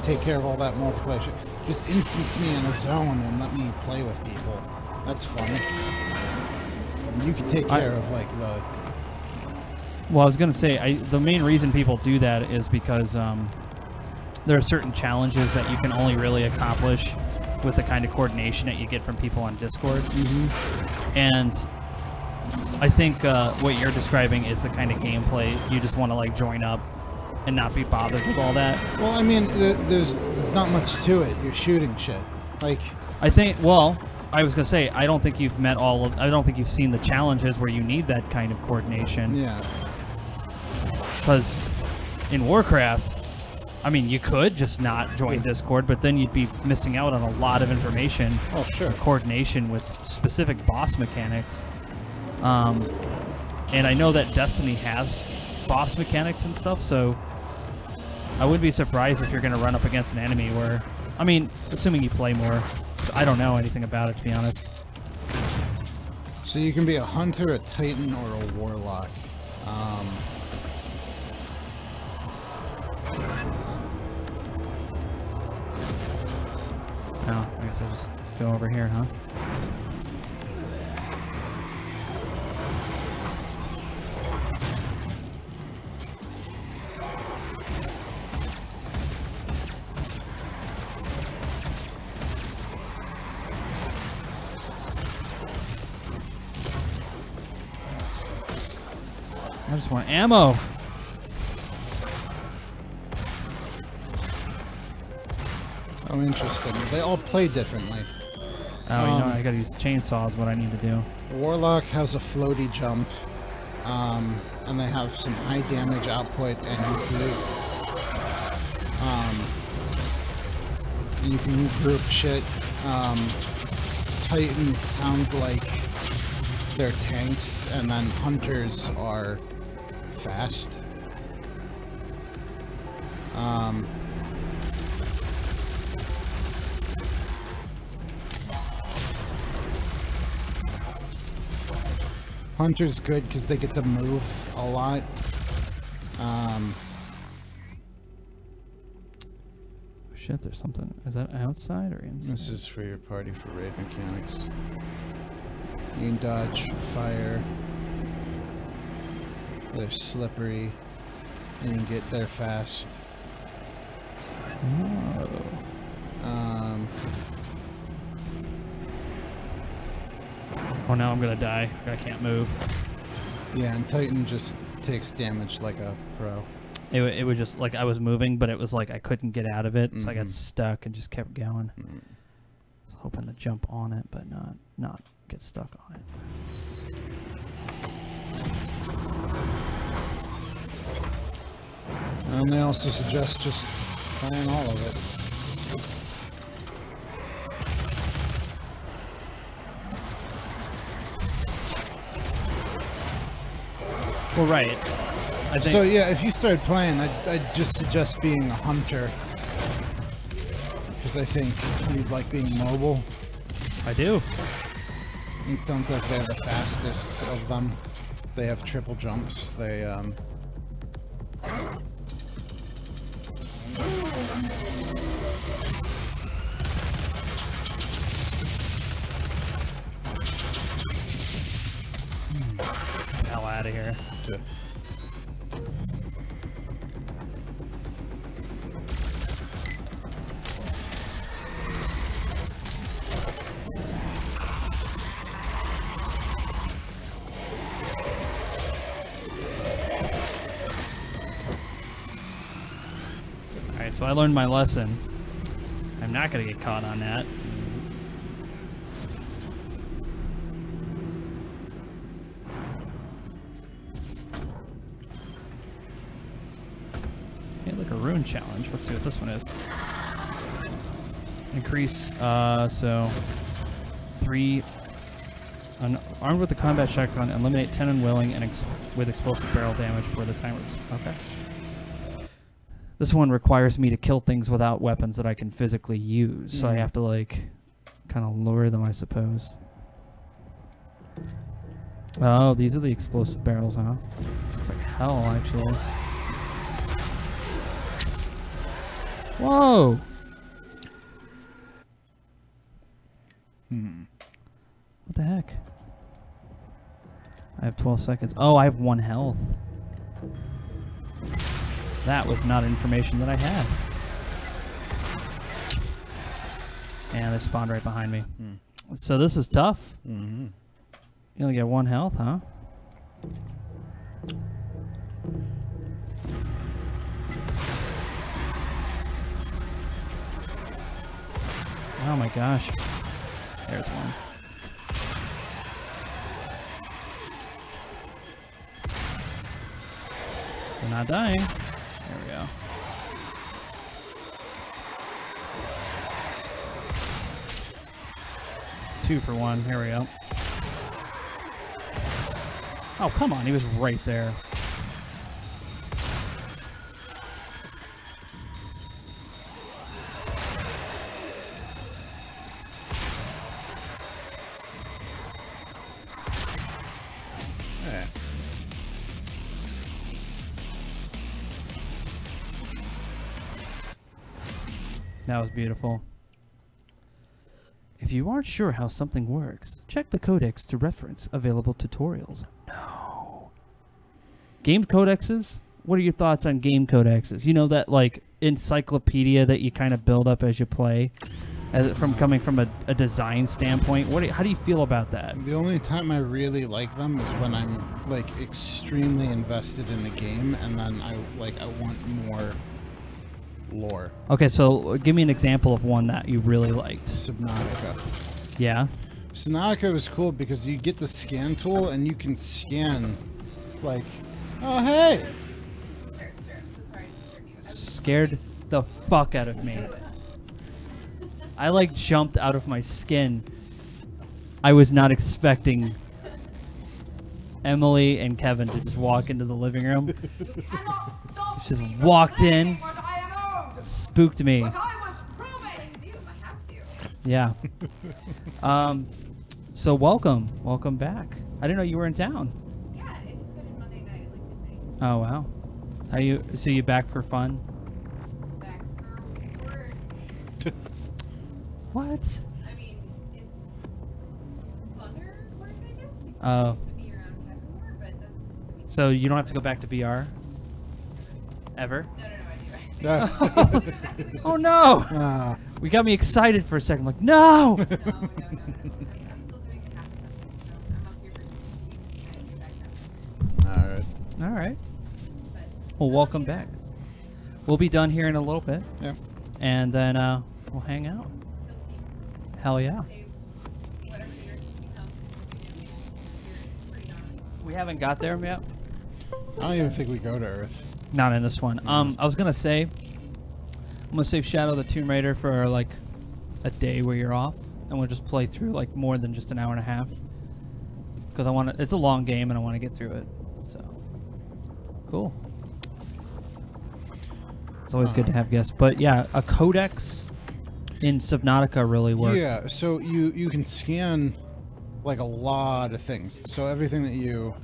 take care of all that multiplayer shit. Just instance me in a zone and let me play with people. That's fun. You can take care of, like, the... Well, I was going to say, the main reason people do that is because there are certain challenges that you can only really accomplish with the kind of coordination that you get from people on Discord. And I think what you're describing is the kind of gameplay you just want to, like, join up and not be bothered with all that. Well, I mean, there's not much to it. You're shooting shit. Like, I think, well, I was going to say, I don't think you've met I don't think you've seen the challenges where you need that kind of coordination. Yeah. Because in Warcraft, I mean, you could just not join Discord, but then you'd be missing out on a lot of information. Oh, sure. Coordination with specific boss mechanics. And I know that Destiny has boss mechanics and stuff, so I wouldn't be surprised if you're going to run up against an enemy where, I mean, assuming you play more. I don't know anything about it, to be honest. So you can be a hunter, a titan, or a warlock. Oh, I guess I'll just go over here, huh? I just want ammo. Oh, interesting. They all play differently. Oh, you know, I gotta use chainsaws, what I need to do. Warlock has a floaty jump, and they have some high damage output, and you can group shit. Titans sound like they're tanks, and then hunters are fast. Hunter's good because they get to move a lot. Shit, there's something. Is that outside or inside? This is for your party for raid mechanics. You can dodge fire. They're slippery. And you can get there fast. Oh. Oh, now I'm gonna die. I can't move. Yeah, and Titan just takes damage like a pro. It was just like I was moving, but it was like I couldn't get out of it, so I got stuck and just kept going. I was hoping to jump on it, but not get stuck on it. And they also suggest just trying all of it. Well, right. I think So yeah, if you started playing, I'd just suggest being a hunter. Because I think you'd like being mobile. I do. It sounds like they're the fastest of them. They have triple jumps. They, hell out of here. Alright, so I learned my lesson. I'm not gonna get caught on that. Okay, like a rune challenge. Let's see what this one is. Increase, so 3. Armed with the combat shotgun, eliminate 10 unwilling and with explosive barrel damage before the timer. Okay. This one requires me to kill things without weapons that I can physically use, so I have to like kind of lure them, I suppose. Oh, these are the explosive barrels, huh? Looks like hell, actually. Whoa! What the heck? I have 12 seconds. Oh, I have 1 health. That was not information that I had. And they spawned right behind me. So this is tough. You only get 1 health, huh? Oh my gosh. There's one. They're not dying. There we go. 2 for 1. Here we go. Oh, come on. He was right there. That was beautiful. If you aren't sure how something works, check the codex to reference available tutorials. No. Game codexes? What are your thoughts on game codexes? You know, that like encyclopedia that you kind of build up as you play, coming from a design standpoint. How do you feel about that? The only time I really like them is when I'm like extremely invested in the game, and then I want more lore. Okay, so give me an example of one that you really liked. Subnautica. Yeah. Subnautica was cool because you get the scan tool and you can scan, like, oh hey. Scared the fuck out of me. I like jumped out of my skin. I was not expecting Emily and Kevin to just walk into the living room. She just walked in, spooked me. Yeah. So welcome back. I didn't know you were in town. Yeah, it just got in Monday night, like midnight. Oh wow. So you back for fun? Back for work. What? I mean, it's funner work, I guess. Because Oh. to be around Kevin more, but that's. I mean, So you don't have to go back to BR? Ever? no, I do. Oh no! We got me excited for a second. I'm like, no! No. I'm still doing it half the time, so I'm up here for 2 weeks and I get back up. All right. All right. But Well, welcome back. We'll be done here in a little bit. Yeah. And then we'll hang out. Philippines, Hell yeah. save whatever the earth has become. You know, it's pretty darn. We haven't got there yet. I don't even think we go to Earth. Not in this one. I was gonna say, I'm gonna save Shadow the Tomb Raider for like a day where you're off, and we'll just play through like more than just an hour and a half. Because I want to. It's a long game, and I want to get through it. So cool. It's always good to have guests. But yeah, a codex in Subnautica really works. Yeah. So you can scan like a lot of things. So everything that you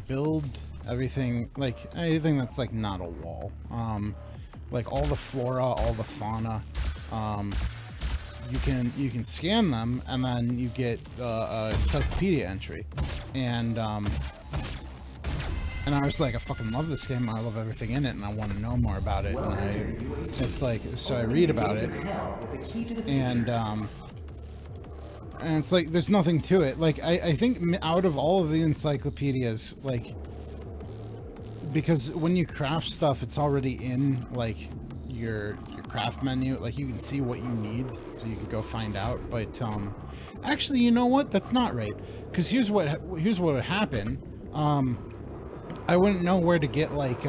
build. Everything that's like not a wall, like all the flora, all the fauna, you can scan them, and then you get a encyclopedia entry, and I was like, I fucking love this game. I love everything in it, and I want to know more about it. And it's like, so I read about it, and it's like there's nothing to it. Like I think out of all of the encyclopedias, like. Because when you craft stuff, it's already in like your craft menu. Like you can see what you need, so you can go find out. But actually, you know what? That's not right. Because here's what would happen. I wouldn't know where to get like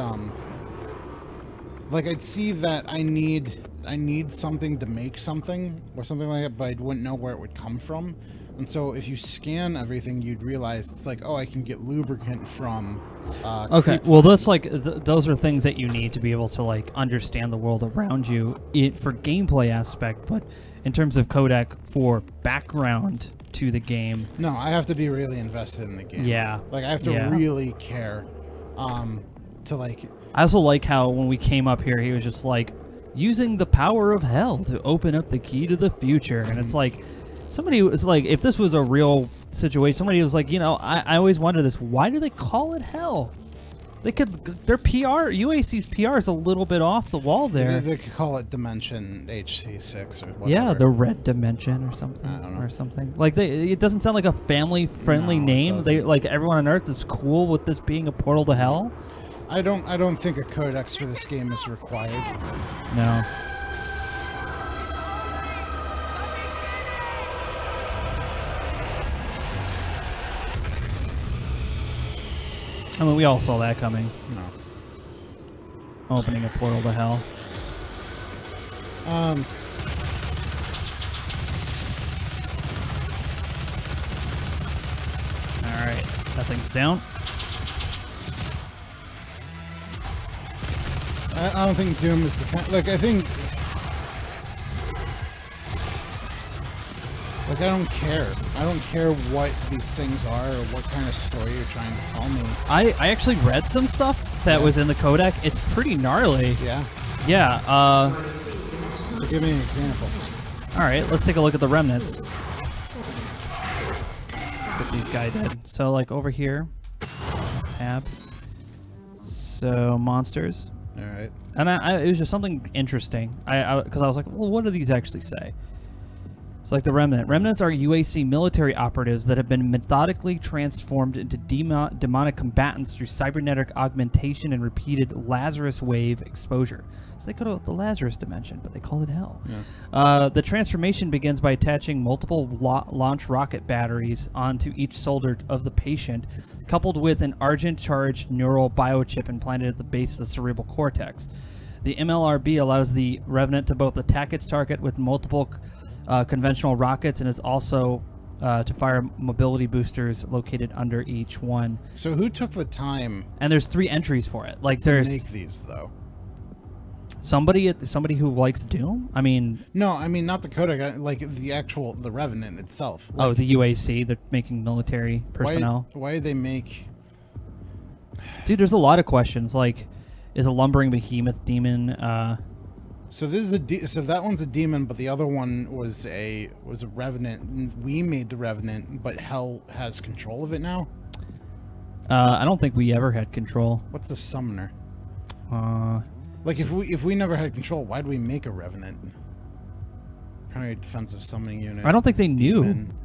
I'd see that I need something to make something or something like that, but I wouldn't know where it would come from. And so if you scan everything, you'd realize it's like, oh, I can get lubricant from. Okay, well, that's like those are things that you need to be able to like understand the world around you for gameplay aspect, but in terms of codec for background to the game. No, I have to be really invested in the game. Yeah, like I have to really care, to like. I also like how when we came up here, he was just like using the power of hell to open up the key to the future, and it's like. Somebody was like, if this was a real situation, somebody was like, you know, I always wonder this. Why do they call it hell? Their PR, UAC's PR is a little bit off the wall there. They could call it Dimension HC6 or whatever. Yeah, the Red Dimension or something. I don't know. Or something. Like, it doesn't sound like a family-friendly name. They like everyone on Earth is cool with this being a portal to hell. I don't think a codex for this game is required. No. I mean, we all saw that coming. No. Opening a portal to hell. Alright, that thing's down. I don't think Doom is the kind. Like, I think. Like, I don't care. I don't care what these things are or what kind of story you're trying to tell me. I actually read some stuff that was in the codec. It's pretty gnarly. Yeah? Yeah, So give me an example. Alright, let's take a look at the remnants. Let's get these guys dead. So, like, over here, tab. So, monsters. Alright. And it was just something interesting. Because I was like, well, what do these actually say? It's like the Remnant. Remnants are UAC military operatives that have been methodically transformed into demonic combatants through cybernetic augmentation and repeated Lazarus wave exposure. So they go to the Lazarus dimension, but they call it hell. Yeah. The transformation begins by attaching multiple launch rocket batteries onto each shoulder of the patient, coupled with an argent-charged neural biochip implanted at the base of the cerebral cortex. The MLRB allows the Revenant to both attack its target with multiple conventional rockets, and is also to fire mobility boosters located under each one. So who took the time? And there's 3 entries for it. Like, to there's make these though. Somebody who likes Doom. I mean, no, I mean not the codec. Like the Revenant itself. Like, oh, the UAC. They're making military personnel. Why did they make? Dude, there's a lot of questions. Like, is a lumbering behemoth demon? So this is so that one's a demon, but the other one was a Revenant. We made the Revenant, but Hell has control of it now. I don't think we ever had control. What's the summoner? Like if we never had control, why'd we make a Revenant? Primary defensive summoning unit. I don't think they knew. Demon.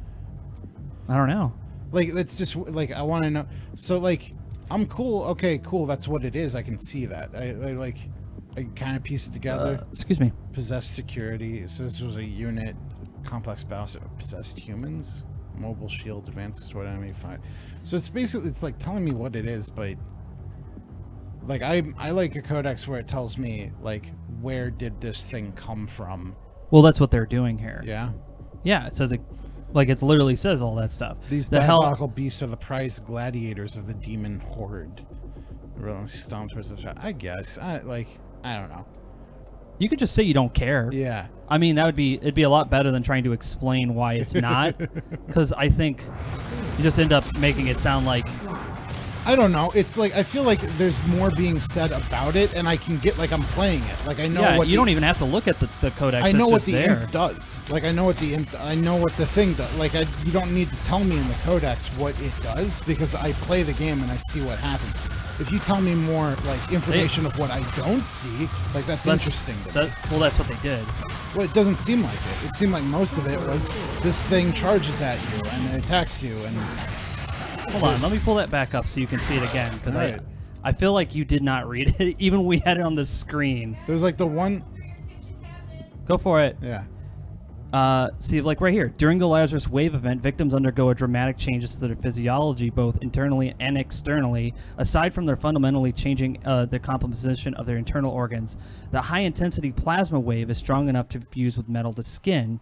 I don't know. Like it's just like I want to know. So like I'm cool. Okay, cool. That's what it is. I can see that. I kind of pieced together. Excuse me. Possessed security. So this was a unit. Complex balance of possessed humans. Mobile shield advances toward enemy fight. So it's basically it's like telling me what it is, but like I like a codex where it tells me like where did this thing come from. Well, that's what they're doing here. Yeah. Yeah, it says it. Like, it literally says all that stuff. These diabolical beasts are the prized gladiators of the demon horde. The relentless stomp towards the I guess. I don't know. You could just say you don't care. Yeah. I mean, it'd be a lot better than trying to explain why it's not. Because I think you just end up making it sound like... I don't know. It's like, I feel like there's more being said about it, and I can get, like, I'm playing it. Like, I know what you don't even have to look at the codex. I know what the imp does. Like, I know what the imp... I know what the thing does. Like, you don't need to tell me in the codex what it does, because I play the game and I see what happens. If you tell me more, like, information of what I don't see, like, that's interesting to me. Well, that's what they did. Well, it doesn't seem like it. It seemed like most of it was this thing charges at you and it attacks you and... Hold on, let me pull that back up so you can see it again, because I feel like you did not read it, even we had it on the screen. There's like the one... Go for it. Yeah. See, like right here, during the Lazarus Wave event, victims undergo a dramatic changes to their physiology, both internally and externally. Aside from their fundamentally changing the composition of their internal organs, the high-intensity plasma wave is strong enough to fuse with metal to skin.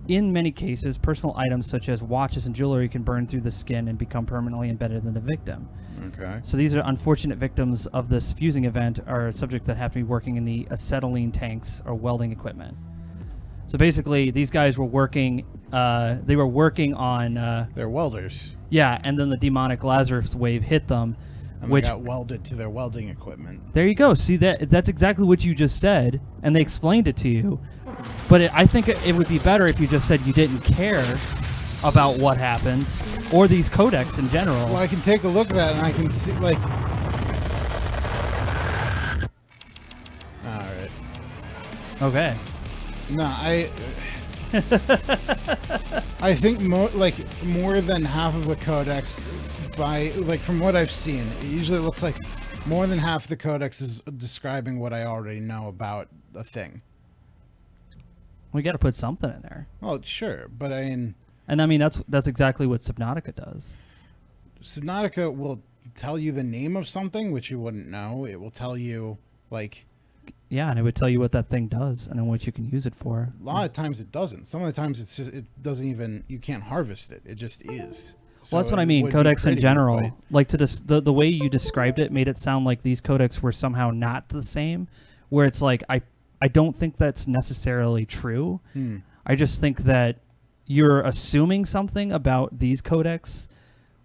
In many cases, personal items such as watches and jewelry can burn through the skin and become permanently embedded in the victim. Okay. So these are unfortunate victims of this fusing event are subjects that have to be working in the acetylene tanks or welding equipment. So basically, these guys were working. They were working on. They're welders. Yeah, and then the demonic Lazarus wave hit them, and which they got welded to their welding equipment. There you go. See that's exactly what you just said, and they explained it to you. But I think it would be better if you just said you didn't care about what happens or these codex in general. Well, I can take a look at that and I can see like. All right. Okay. No, I think more than half of the codex, from what I've seen, it usually looks like more than half the codex is describing what I already know about a thing. We got to put something in there. Well, sure, but I mean... And I mean, that's exactly what Subnautica does. Subnautica will tell you the name of something, which you wouldn't know. It will tell you, like... Yeah, and it would tell you what that thing does and then what you can use it for. A lot of times it doesn't. Some of the times it doesn't even... You can't harvest it. It just is. So Well, that's what I it mean. would be Codex in pretty, general, but- like the way you described it, made it sound like these codecs were somehow not the same. Where it's like I don't think that's necessarily true. I just think that you're assuming something about these codecs,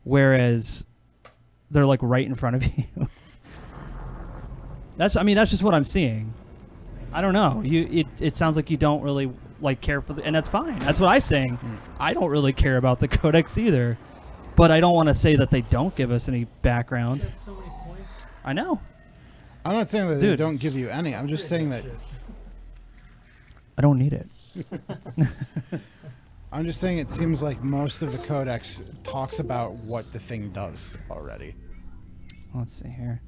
whereas they're like right in front of you. That's just what I'm seeing. I don't know. It sounds like you don't really like care for and that's fine. That's what I'm saying. I don't really care about the codecs either. But I don't want to say that they don't give us any background. So many points. I know. I'm not saying that they Dude. don't give you any. I'm just saying that. I don't need it. I'm just saying it seems like most of the codex talks about what the thing does already. Let's see here.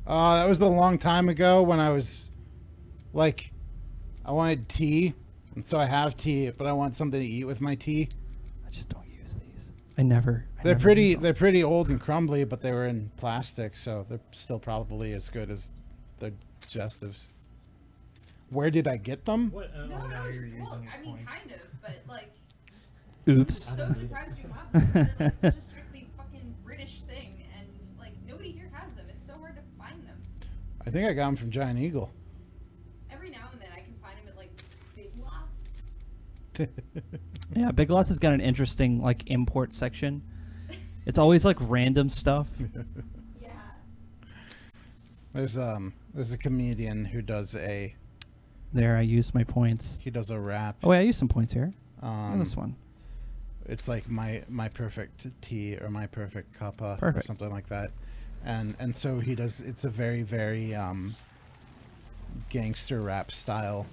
That was a long time ago when I was like, I wanted tea, and so I have tea, but I want something to eat with my tea. I just don't use these. I never They're use pretty. them. They're pretty old and crumbly, but they were in plastic, so they're still probably as good as the digestives. Where did I get them? What? No, now no, you're just using look. your I mean, points. kind of, but like, Oops. I'm so surprised you have them. They're like such a strictly fucking British thing, and like nobody here has them. It's so hard to find them. I think I got them from Giant Eagle. Every now and then, I can find them at like Big Lots. Yeah, Big Lots has got an interesting like import section. It's always like random stuff. Yeah. There's a comedian who does a There, I used my points. rap. Oh wait, I used some points here. On this one. It's like my perfect tea or my perfect cuppa or Perfect. something like that, and so he does. It's a very gangster rap style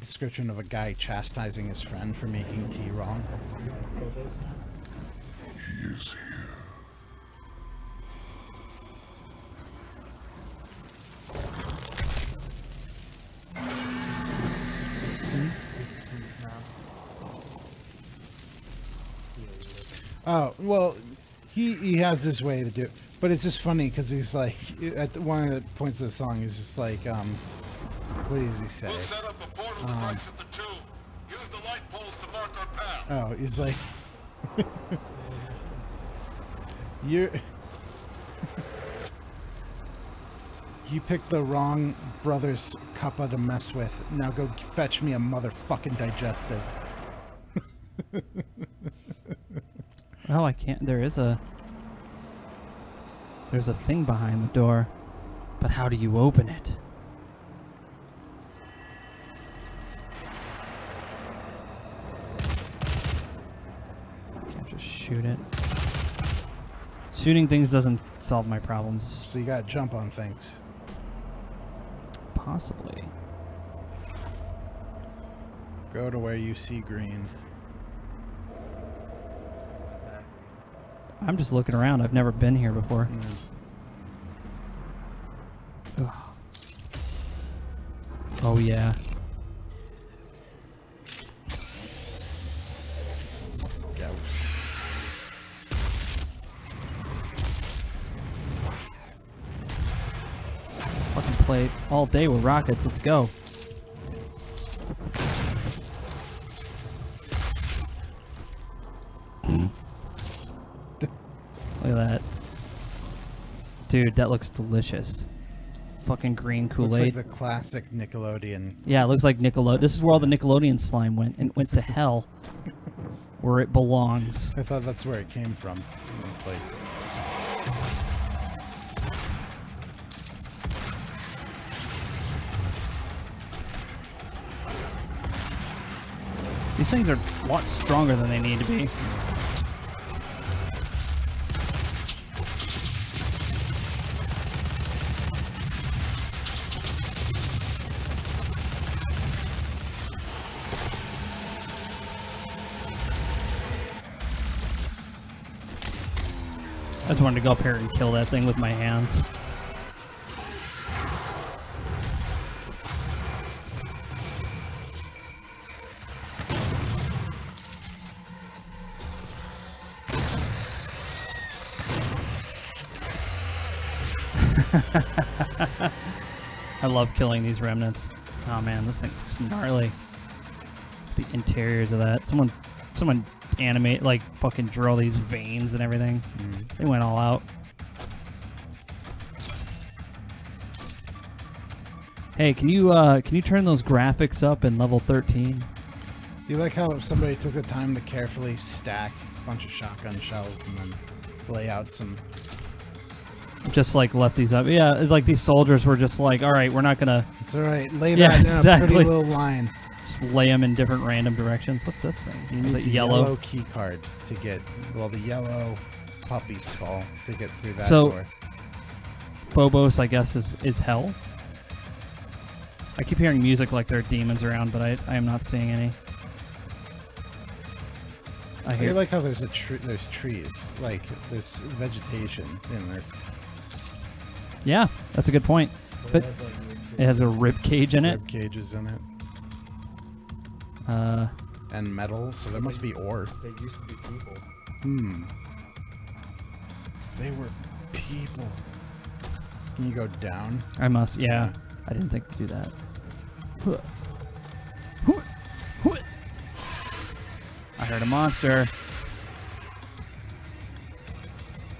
description of a guy chastising his friend for making tea wrong. He is here. Oh well, he has this way to do it, but it's just funny because he's like at one of the points of the song he's just like what does he say? We'll set up a portal device at the tomb. Use the light poles to mark our path. Oh, he's like you picked the wrong brother's cuppa to mess with. Now go fetch me a motherfucking digestive. Oh, I can't. There's a thing behind the door, but how do you open it? Can't just shoot it. Shooting things doesn't solve my problems. So you gotta jump on things. Possibly. Go to where you see green. I'm just looking around. I've never been here before. Ugh. Oh yeah. Go. Fucking play all day with rockets. Let's go. Look at that. Dude, that looks delicious. Fucking green Looks Kool-Aid. like the classic Nickelodeon. Yeah, it looks like Nickelodeon. This is where all the Nickelodeon slime went, and it went to hell. Where it belongs. I thought that's where it came from. It's like These things are a lot stronger than they need to be. I just wanted to go up here and kill that thing with my hands. I love killing these remnants. Oh man, this thing looks gnarly. the interiors of that. Someone animate, like, fucking draw these veins and everything. They went all out. Hey, can you turn those graphics up in level 13? You like how somebody took the time to carefully stack a bunch of shotgun shells and then lay out some... Just like left these up. Yeah, it's like these soldiers were just like, all right, we're not gonna... It's all right. Lay that in a pretty little line. Just lay them in different random directions. What's this thing? You need the the yellow key card to get, well, the yellow puppy skull to get through that door. Phobos, I guess, is hell. I keep hearing music like there are demons around, but I am not seeing any. I hear like how there's there's trees, like there's vegetation in this. Yeah, that's a good point. But it has a rib cage in it. Rib cages in it. And metal, so there must be ore. They used to be people. They were people. Can you go down? I must. Yeah. I didn't think to do that. I heard a monster.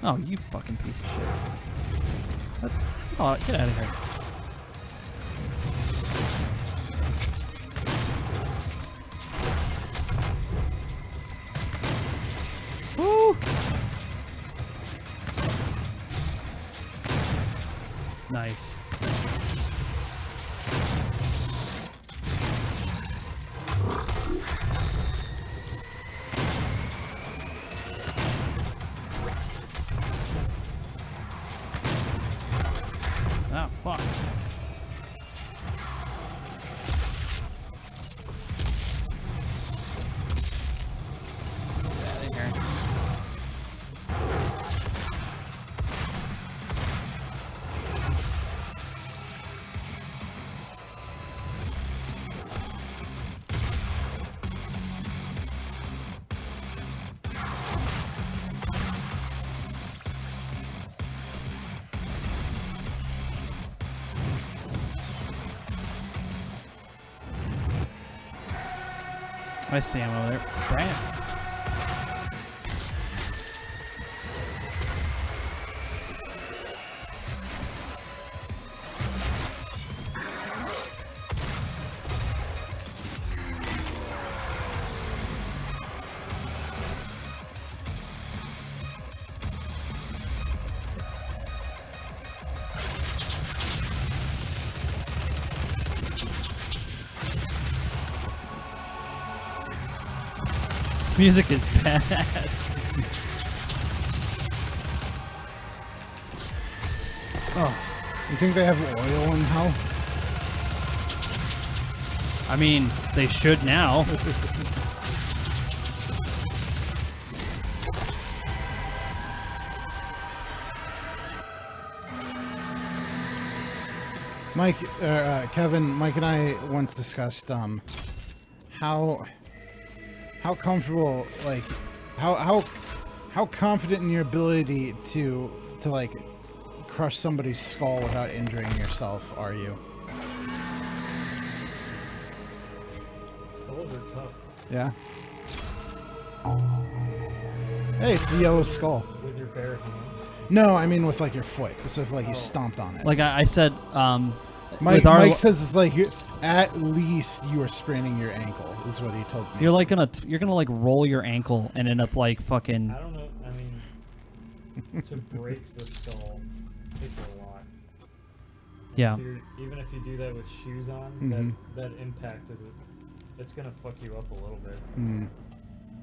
Oh, you fucking piece of shit. Oh, get out of here. Woo! Nice. Oh, fuck. Get out of here. I see him over there. Bam. Music is badass. Oh, you think they have oil in hell? I mean, they should now. Kevin, Mike and I once discussed how comfortable, like, how confident in your ability to like crush somebody's skull without injuring yourself are you? Skulls are tough. Yeah. Hey, it's the yellow skull. With your bare hands. No, I mean with like your foot. So if like you stomped on it. Like I said, Mike says it's like at least you are spraining your ankle is what he told me. You're like you're gonna like roll your ankle and end up like fucking. I don't know. I mean, to break the skull takes a lot. Yeah. Even if you do that with shoes on, that impact it's gonna fuck you up a little bit.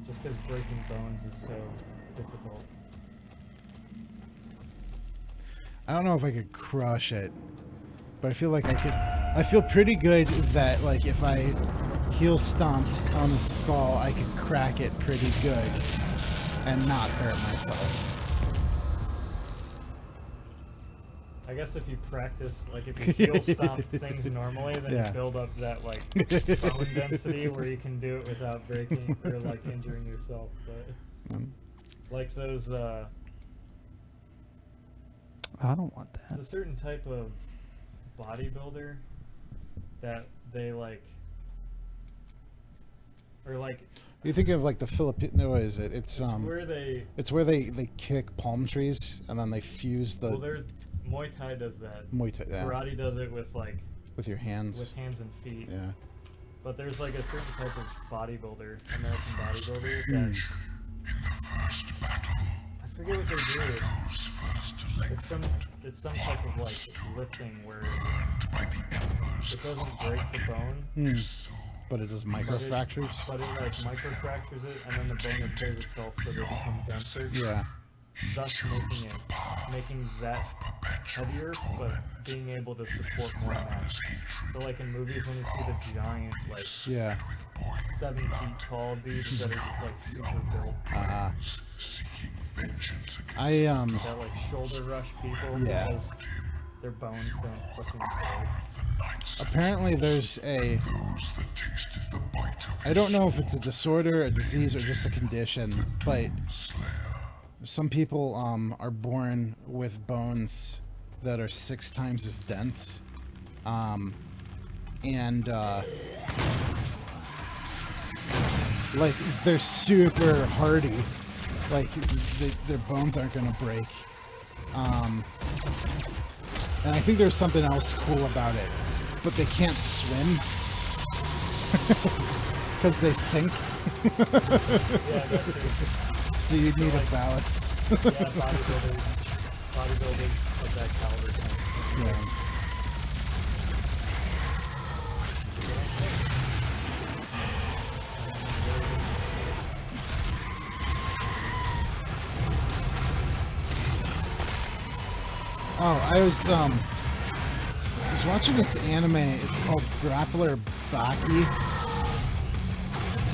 Just because breaking bones is so difficult. I don't know if I could crush it, but I feel like I could. I feel pretty good that like if I heel stomped on the skull, I could crack it pretty good and not hurt myself. I guess if you practice, like if you heel stomp things normally, then you build up that like bone density where you can do it without breaking or like injuring yourself. But like those, I don't want that. there's a certain type of bodybuilder that they like or like. You think of like the Filipino? What is it? It's where they. It's where they kick palm trees and then they fuse the. Well, there's Muay Thai does that. Muay Thai. Yeah. Karate does it with like. With your hands. With hands and feet. Yeah. But there's like a certain type of bodybuilder, American bodybuilder, that I forget what they do. It's some type of like lifting where it doesn't break the bone. But it does microfractures. But it like microfractures it, and then the bone repairs itself so they become denser. Yeah. Thus making that heavier, but being able to support more mass. So like in movies when you see the giant, like 7 feet tall dudes that are just like super built. That like shoulder rush people because their bones don't fucking break. Apparently there's a... I don't know if it's a disorder, a disease, or just a condition, but some people are born with bones that are 6 times as dense. Like, they're super hardy. Like, their bones aren't going to break. And I think there's something else cool about it. But they can't swim. Because they sink. So you need a ballast. Bodybuilders of that caliber. Yeah. Oh, I was watching this anime. It's called Grappler Baki,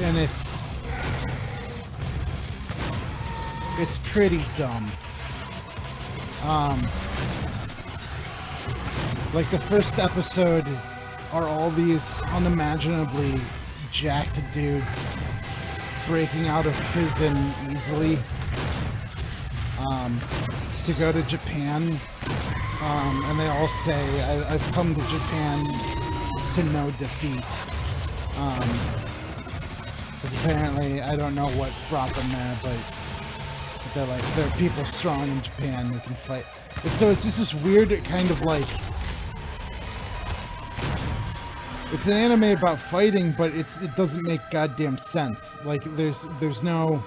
and it's pretty dumb. Like the first episode are all these unimaginably jacked dudes breaking out of prison easily to go to Japan. And they all say, I've come to Japan to no defeat. Because apparently, I don't know what brought them there, but they're like, there are people strong in Japan who can fight. And so it's just this weird kind of like... It's an anime about fighting, but it doesn't make goddamn sense. Like, there's no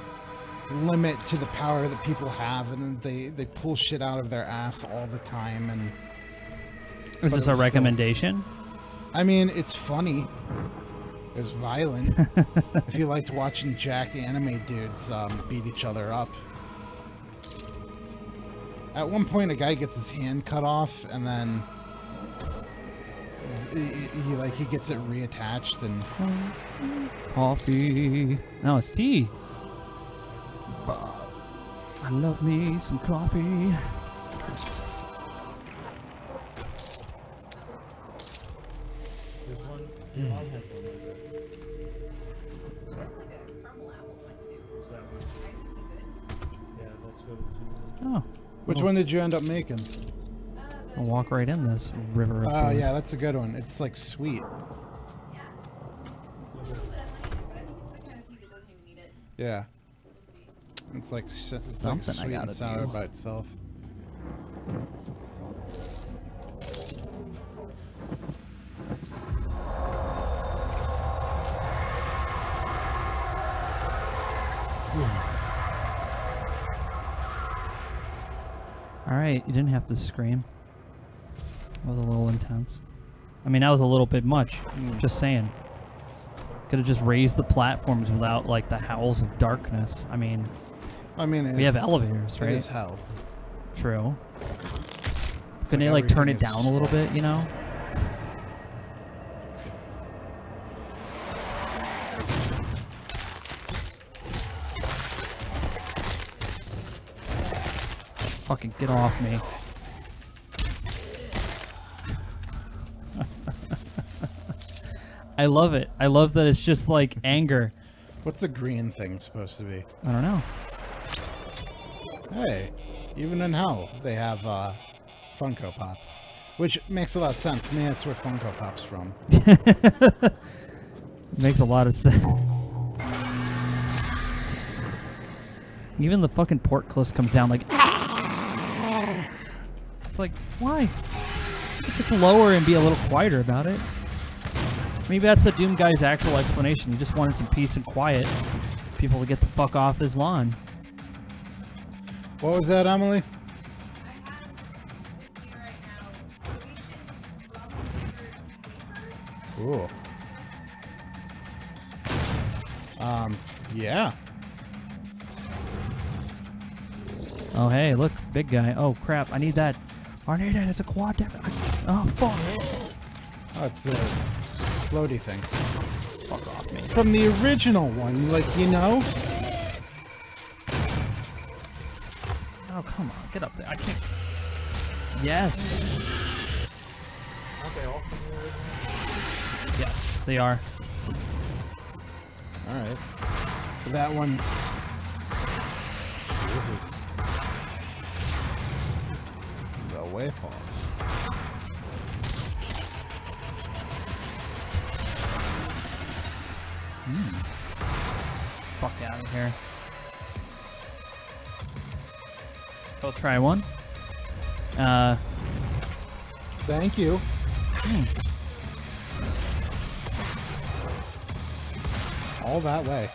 limit to the power that people have, and then they pull shit out of their ass all the time. And is this a recommendation? I mean, it's funny. It's violent. If you liked watching jacked anime dudes beat each other up. At one point, a guy gets his hand cut off, and then he gets it reattached and coffee. No, it's tea. I love me some coffee. There's one. Your mom has one like that. There's like a caramel apple one too. Is that one? Yeah, that's good too. Oh. Which one did you end up making? I'll walk right in this river. Oh, yeah, that's a good one. It's like sweet. Yeah. But I think it's the kind of tea that doesn't even need it. Yeah. We'll see. It's like Something I sweet gotta and sour do. by itself. All right, you didn't have to scream. That was a little intense. I mean, that was a little bit much. Just saying. Could have just raised the platforms without like the howls of darkness. I mean, we have elevators, right? It is hell. True. It's Couldn't they like turn it down a little bit, you know? Fucking get off me. I love it. I love that it's just like anger. What's the green thing supposed to be? I don't know. Hey, even in hell, they have Funko Pop. Which makes a lot of sense. To me, that's where Funko Pop's from. Makes a lot of sense. Even the fucking port cliff comes down like. It's like, why? Just lower and be a little quieter about it. Maybe that's the Doom guy's actual explanation. He just wanted some peace and quiet. People to get the fuck off his lawn. What was that, Emily? Cool. Yeah. Oh, hey, look, big guy. Oh, crap, I need that. I need it. It's a quad deck. Oh, fuck. Oh, it's a floaty thing. Fuck off me. From the original one, like, you know? Oh, come on. Get up there. I can't. Yes. Okay, all from the original? Yes, they are. Alright. So that one's... The Wayfalls. Fuck out of here. I'll try one. Thank you. All that way.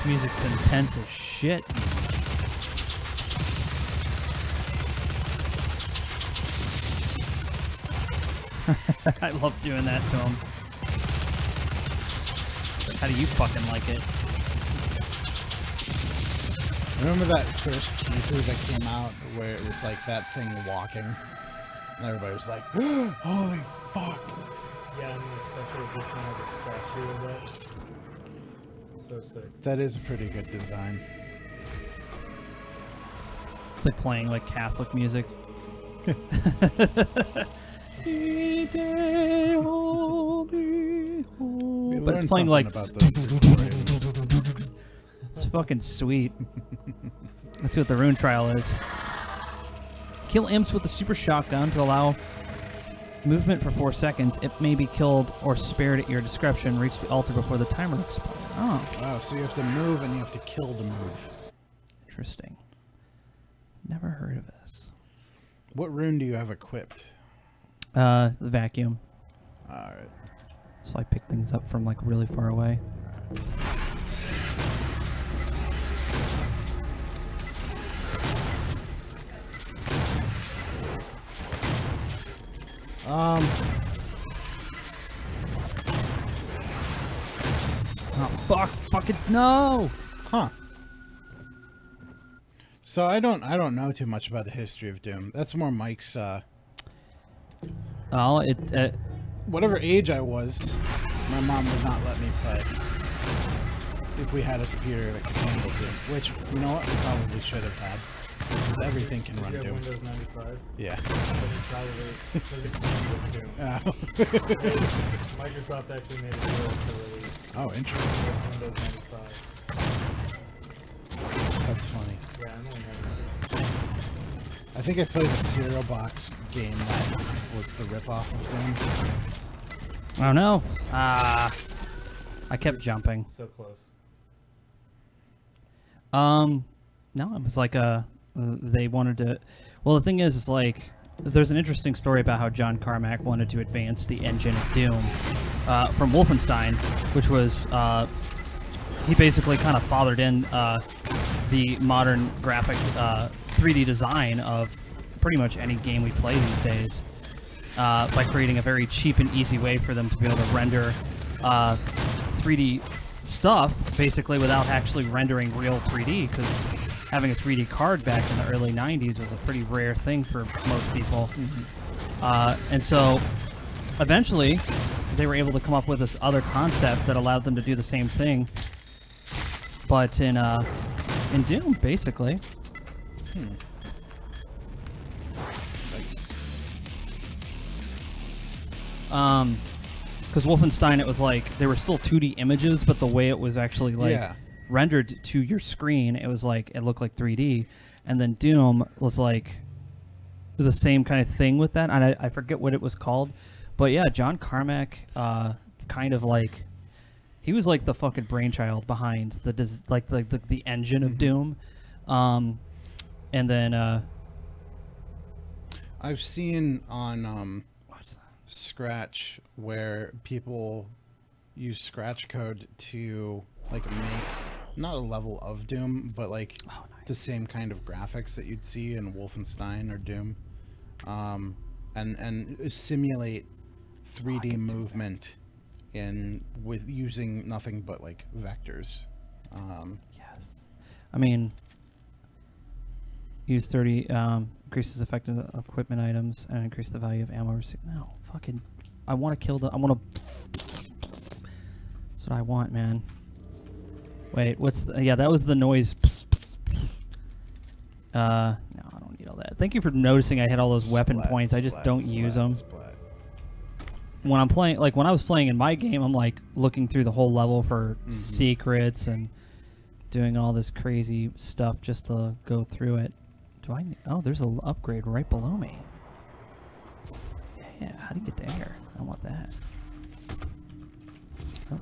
Music's intense as shit. I love doing that to him. How do you fucking like it? Remember that first teaser that came out where it was like that thing walking? And everybody was like, holy fuck. Yeah, and the special edition has a statue of that. So sick. That is a pretty good design. It's like playing like Catholic music. But it's playing like it's fucking sweet. Let's see what the rune trial is. Kill imps with the super shotgun to allow movement for 4 seconds. It may be killed or spared at your discretion. Reach the altar before the timer expires. Oh, so you have to move and you have to kill to move. Interesting. Never heard of this. What rune do you have equipped? The vacuum. Alright. So I pick things up from like really far away. Oh fuck! Fucking no! Huh. So I don't know too much about the history of Doom. That's more Mike's Oh, whatever age I was, my mom would not let me play. If we had a computer that could handle Doom. Which, you know what, we probably should have had. Because everything can run Doom. Windows 95? Yeah. Microsoft actually made a deal to release. Oh, interesting. Windows 95. That's funny. Yeah, I'm only having I think I played a cereal box game that was the ripoff of Doom. oh no! I kept jumping. so close. No, it was like they wanted to. Well, the thing is, it's like there's an interesting story about how John Carmack wanted to advance the engine of Doom from Wolfenstein, which was he basically kind of fathered in the modern graphic 3D design of pretty much any game we play these days by creating a very cheap and easy way for them to be able to render 3D stuff, basically, without actually rendering real 3D, because having a 3D card back in the early 90s was a pretty rare thing for most people. And so, eventually, they were able to come up with this other concept that allowed them to do the same thing, but in Doom, basically. Because Wolfenstein, it was like they were still 2D images, but the way it was actually like rendered to your screen, it was like it looked like 3D. And then Doom was like the same kind of thing with that. And I forget what it was called, but yeah, John Carmack, kind of like he was like the fucking brainchild behind the engine of Doom. And then I've seen on Scratch where people use Scratch code to like make not a level of Doom, but like the same kind of graphics that you'd see in Wolfenstein or Doom, and simulate 3D movement with using nothing but like vectors. Yes, I mean, use 30 increases effective equipment items and increase the value of ammo received. No, fucking, I want to kill the. I want to. That's what I want, man. Wait, what's the? Yeah, that was the noise. No, I don't need all that. Thank you for noticing. I had all those weapon points. I just don't use them. When I'm playing, like when I was playing in my game, I'm like looking through the whole level for secrets and doing all this crazy stuff just to go through it. Do I? Oh, there's an upgrade right below me. Yeah, how do you get there? I want that. Oh.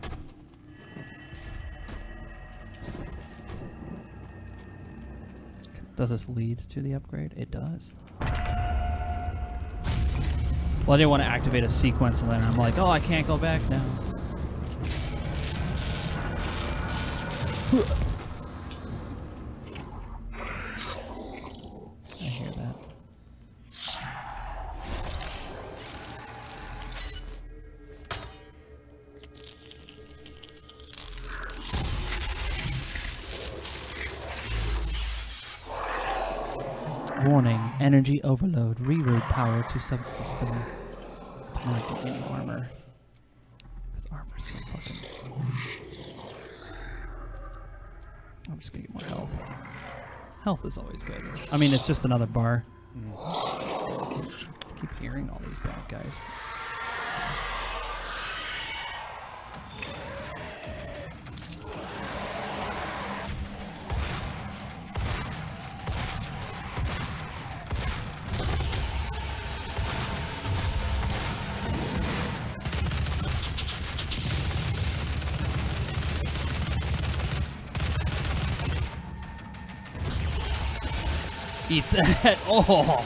Does this lead to the upgrade? It does. Well, I didn't want to activate a sequence, and then I'm like, oh, I can't go back now. I hear that. Warning, energy overload, reroute power to subsystem. I'm not getting any armor. This armor's so fucking... I'm just gonna get more health. Health is always good. I mean, it's just another bar. I keep hearing all these bad guys. Eat that. Oh,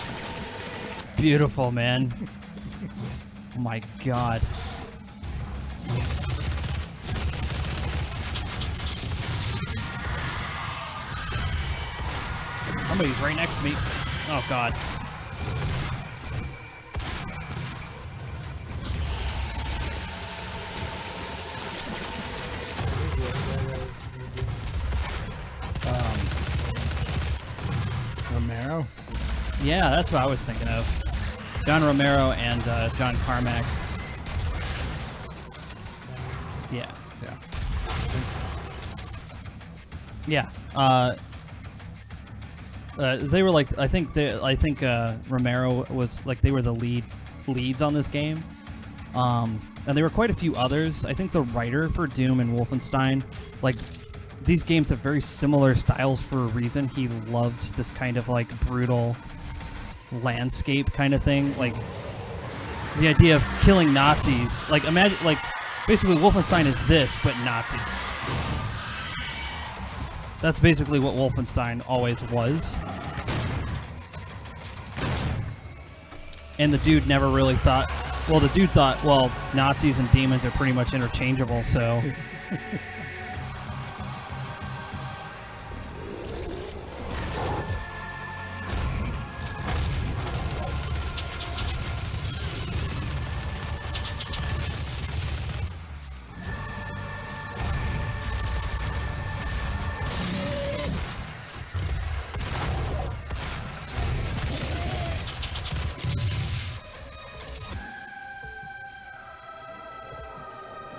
beautiful, man. Oh my god. Somebody's right next to me. Oh god. Romero? Yeah, that's what I was thinking of. John Romero and John Carmack. Yeah. Yeah. I think so. Yeah. They were like, I think Romero was like, they were the leads on this game. And there were quite a few others. I think the writer for Doom and Wolfenstein, like, these games have very similar styles for a reason. He loved this kind of like brutal landscape kind of thing. Like the idea of killing Nazis. Like imagine, like basically Wolfenstein is this, but Nazis. That's basically what Wolfenstein always was. And the dude never really thought, well, the dude thought, well, Nazis and demons are pretty much interchangeable, so...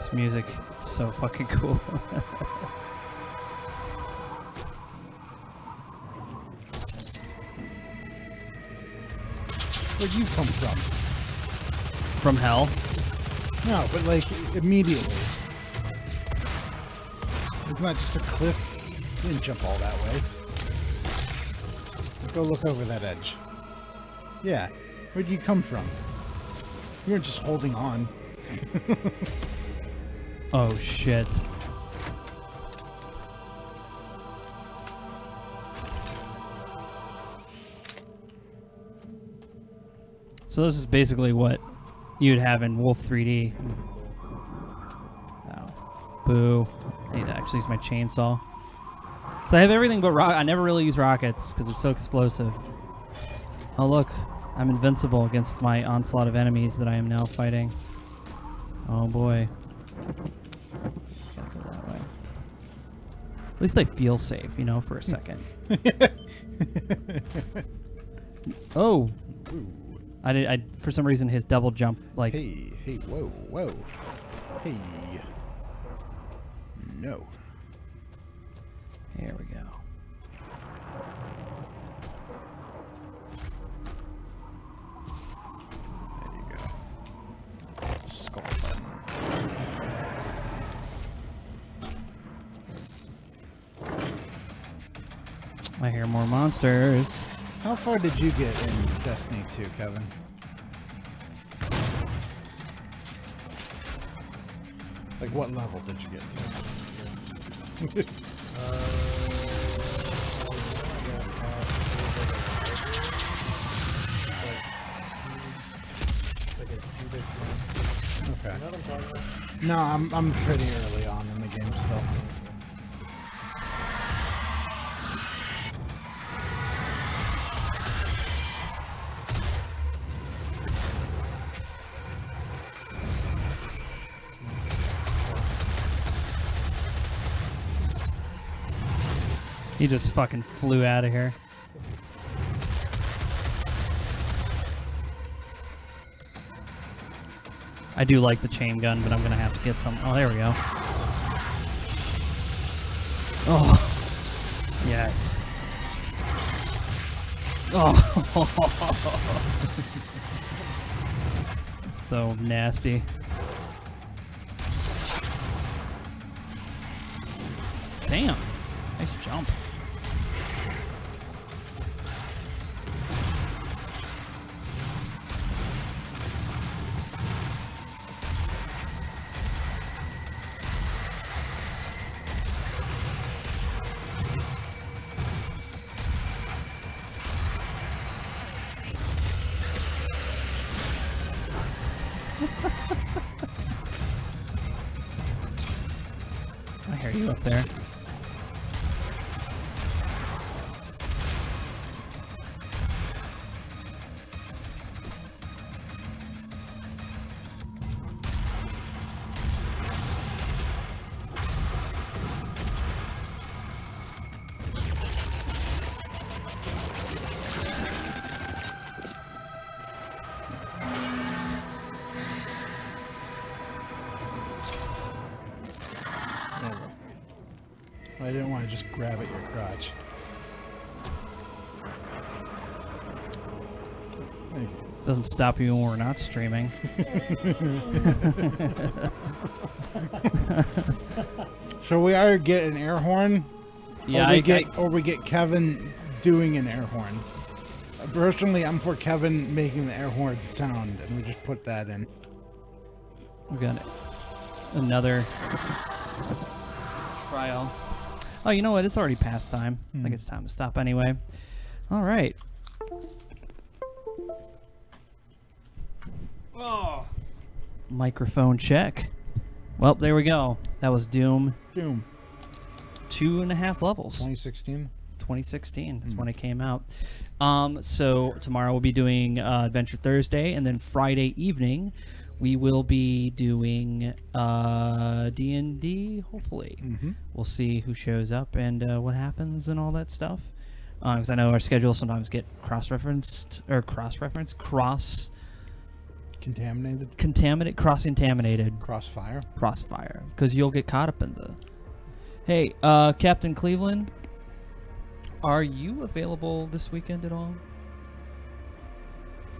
This music is so fucking cool. Where'd you come from? From hell? No, but like immediately. It's not just a cliff. You didn't jump all that way. Go look over that edge. Yeah. Where'd you come from? You weren't just holding on. Oh shit. So this is basically what you'd have in Wolf 3D. Oh. Boo. I need to actually use my chainsaw. So I have everything but I never really use rockets because they're so explosive. Oh look, I'm invincible against my onslaught of enemies that I am now fighting. Oh boy. Gotta go that way. At least I feel safe, you know, for a second. Oh. I for some reason his double jump like. Hey, whoa, whoa. Hey. No. Here we go. There you go. Skull button. I hear more monsters. How far did you get in Destiny 2, Kevin? Like, what level did you get to? Okay. No, I'm pretty early on in the game still. He just fucking flew out of here. I do like the chain gun, but I'm gonna have to get some. Oh, there we go. Oh, yes. Oh, so nasty. Damn, nice jump. I hear you up there. I didn't want to just grab at your crotch. Doesn't stop you when we're not streaming. So we either get an air horn, Yeah, or we get Kevin doing an air horn. Personally, I'm for Kevin making the air horn sound, and we just put that in. We got another trial. Oh, you know what? It's already past time. I think it's time to stop anyway. All right. Oh. Microphone check. Well, there we go. That was Doom. Doom. 2.5 levels. 2016. 2016 is when it came out. So tomorrow we'll be doing Adventure Thursday, and then Friday evening we will be doing D&D, hopefully. We'll see who shows up and what happens and all that stuff. Because I know our schedules sometimes get cross-referenced, or cross-referenced, Contaminated? Cross-contaminated. Crossfire? Crossfire. Because you'll get caught up in the... Hey, Captain Cleveland, are you available this weekend at all?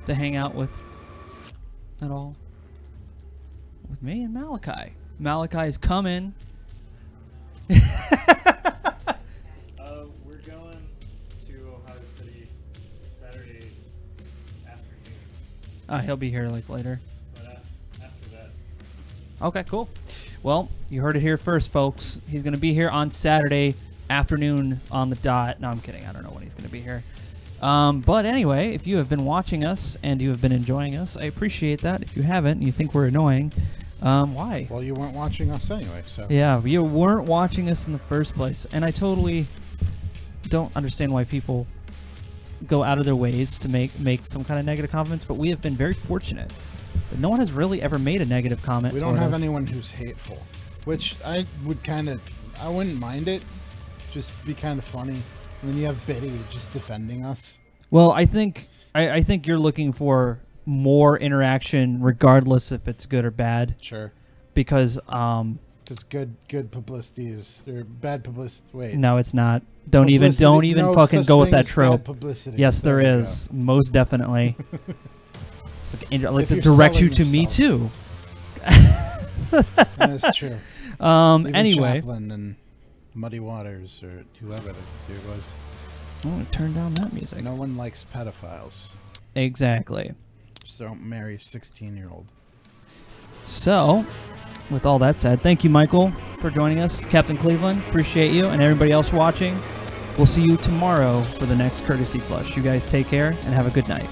To hang out with... at all? With me and Malachi. Malachi is coming. We're going to Ohio City Saturday afternoon. He'll be here like later. But after that. Okay, cool. Well, you heard it here first, folks. He's going to be here on Saturday afternoon on the dot. No, I'm kidding. I don't know when he's going to be here. But anyway, if you have been watching us and you have been enjoying us, I appreciate that. If you haven't and you think we're annoying, why? Well, you weren't watching us anyway, so... Yeah, you weren't watching us in the first place. And I totally don't understand why people go out of their ways to make some kind of negative comments, but we have been very fortunate. But no one has really ever made a negative comment. We don't have anyone who's hateful, which I would I wouldn't mind it. Just be kind of funny. And then you have Biddy just defending us. Well, I think you're looking for more interaction, regardless if it's good or bad. Sure. Because good publicity is or bad publicity. Wait. No, it's not. Don't even no fucking go with that trope. Publicity. Yes, there is. Most definitely. I'd like to direct you to me too. That's true. Even Anyway. Chaplin and Muddy Waters or whoever it was. I'm gonna turn down that music. No one likes pedophiles. Exactly. So don't marry a 16-year-old. So, with all that said, thank you, Michael, for joining us. Captain Cleveland, appreciate you, and everybody else watching. We'll see you tomorrow for the next Courtesy Flush. You guys take care and have a good night.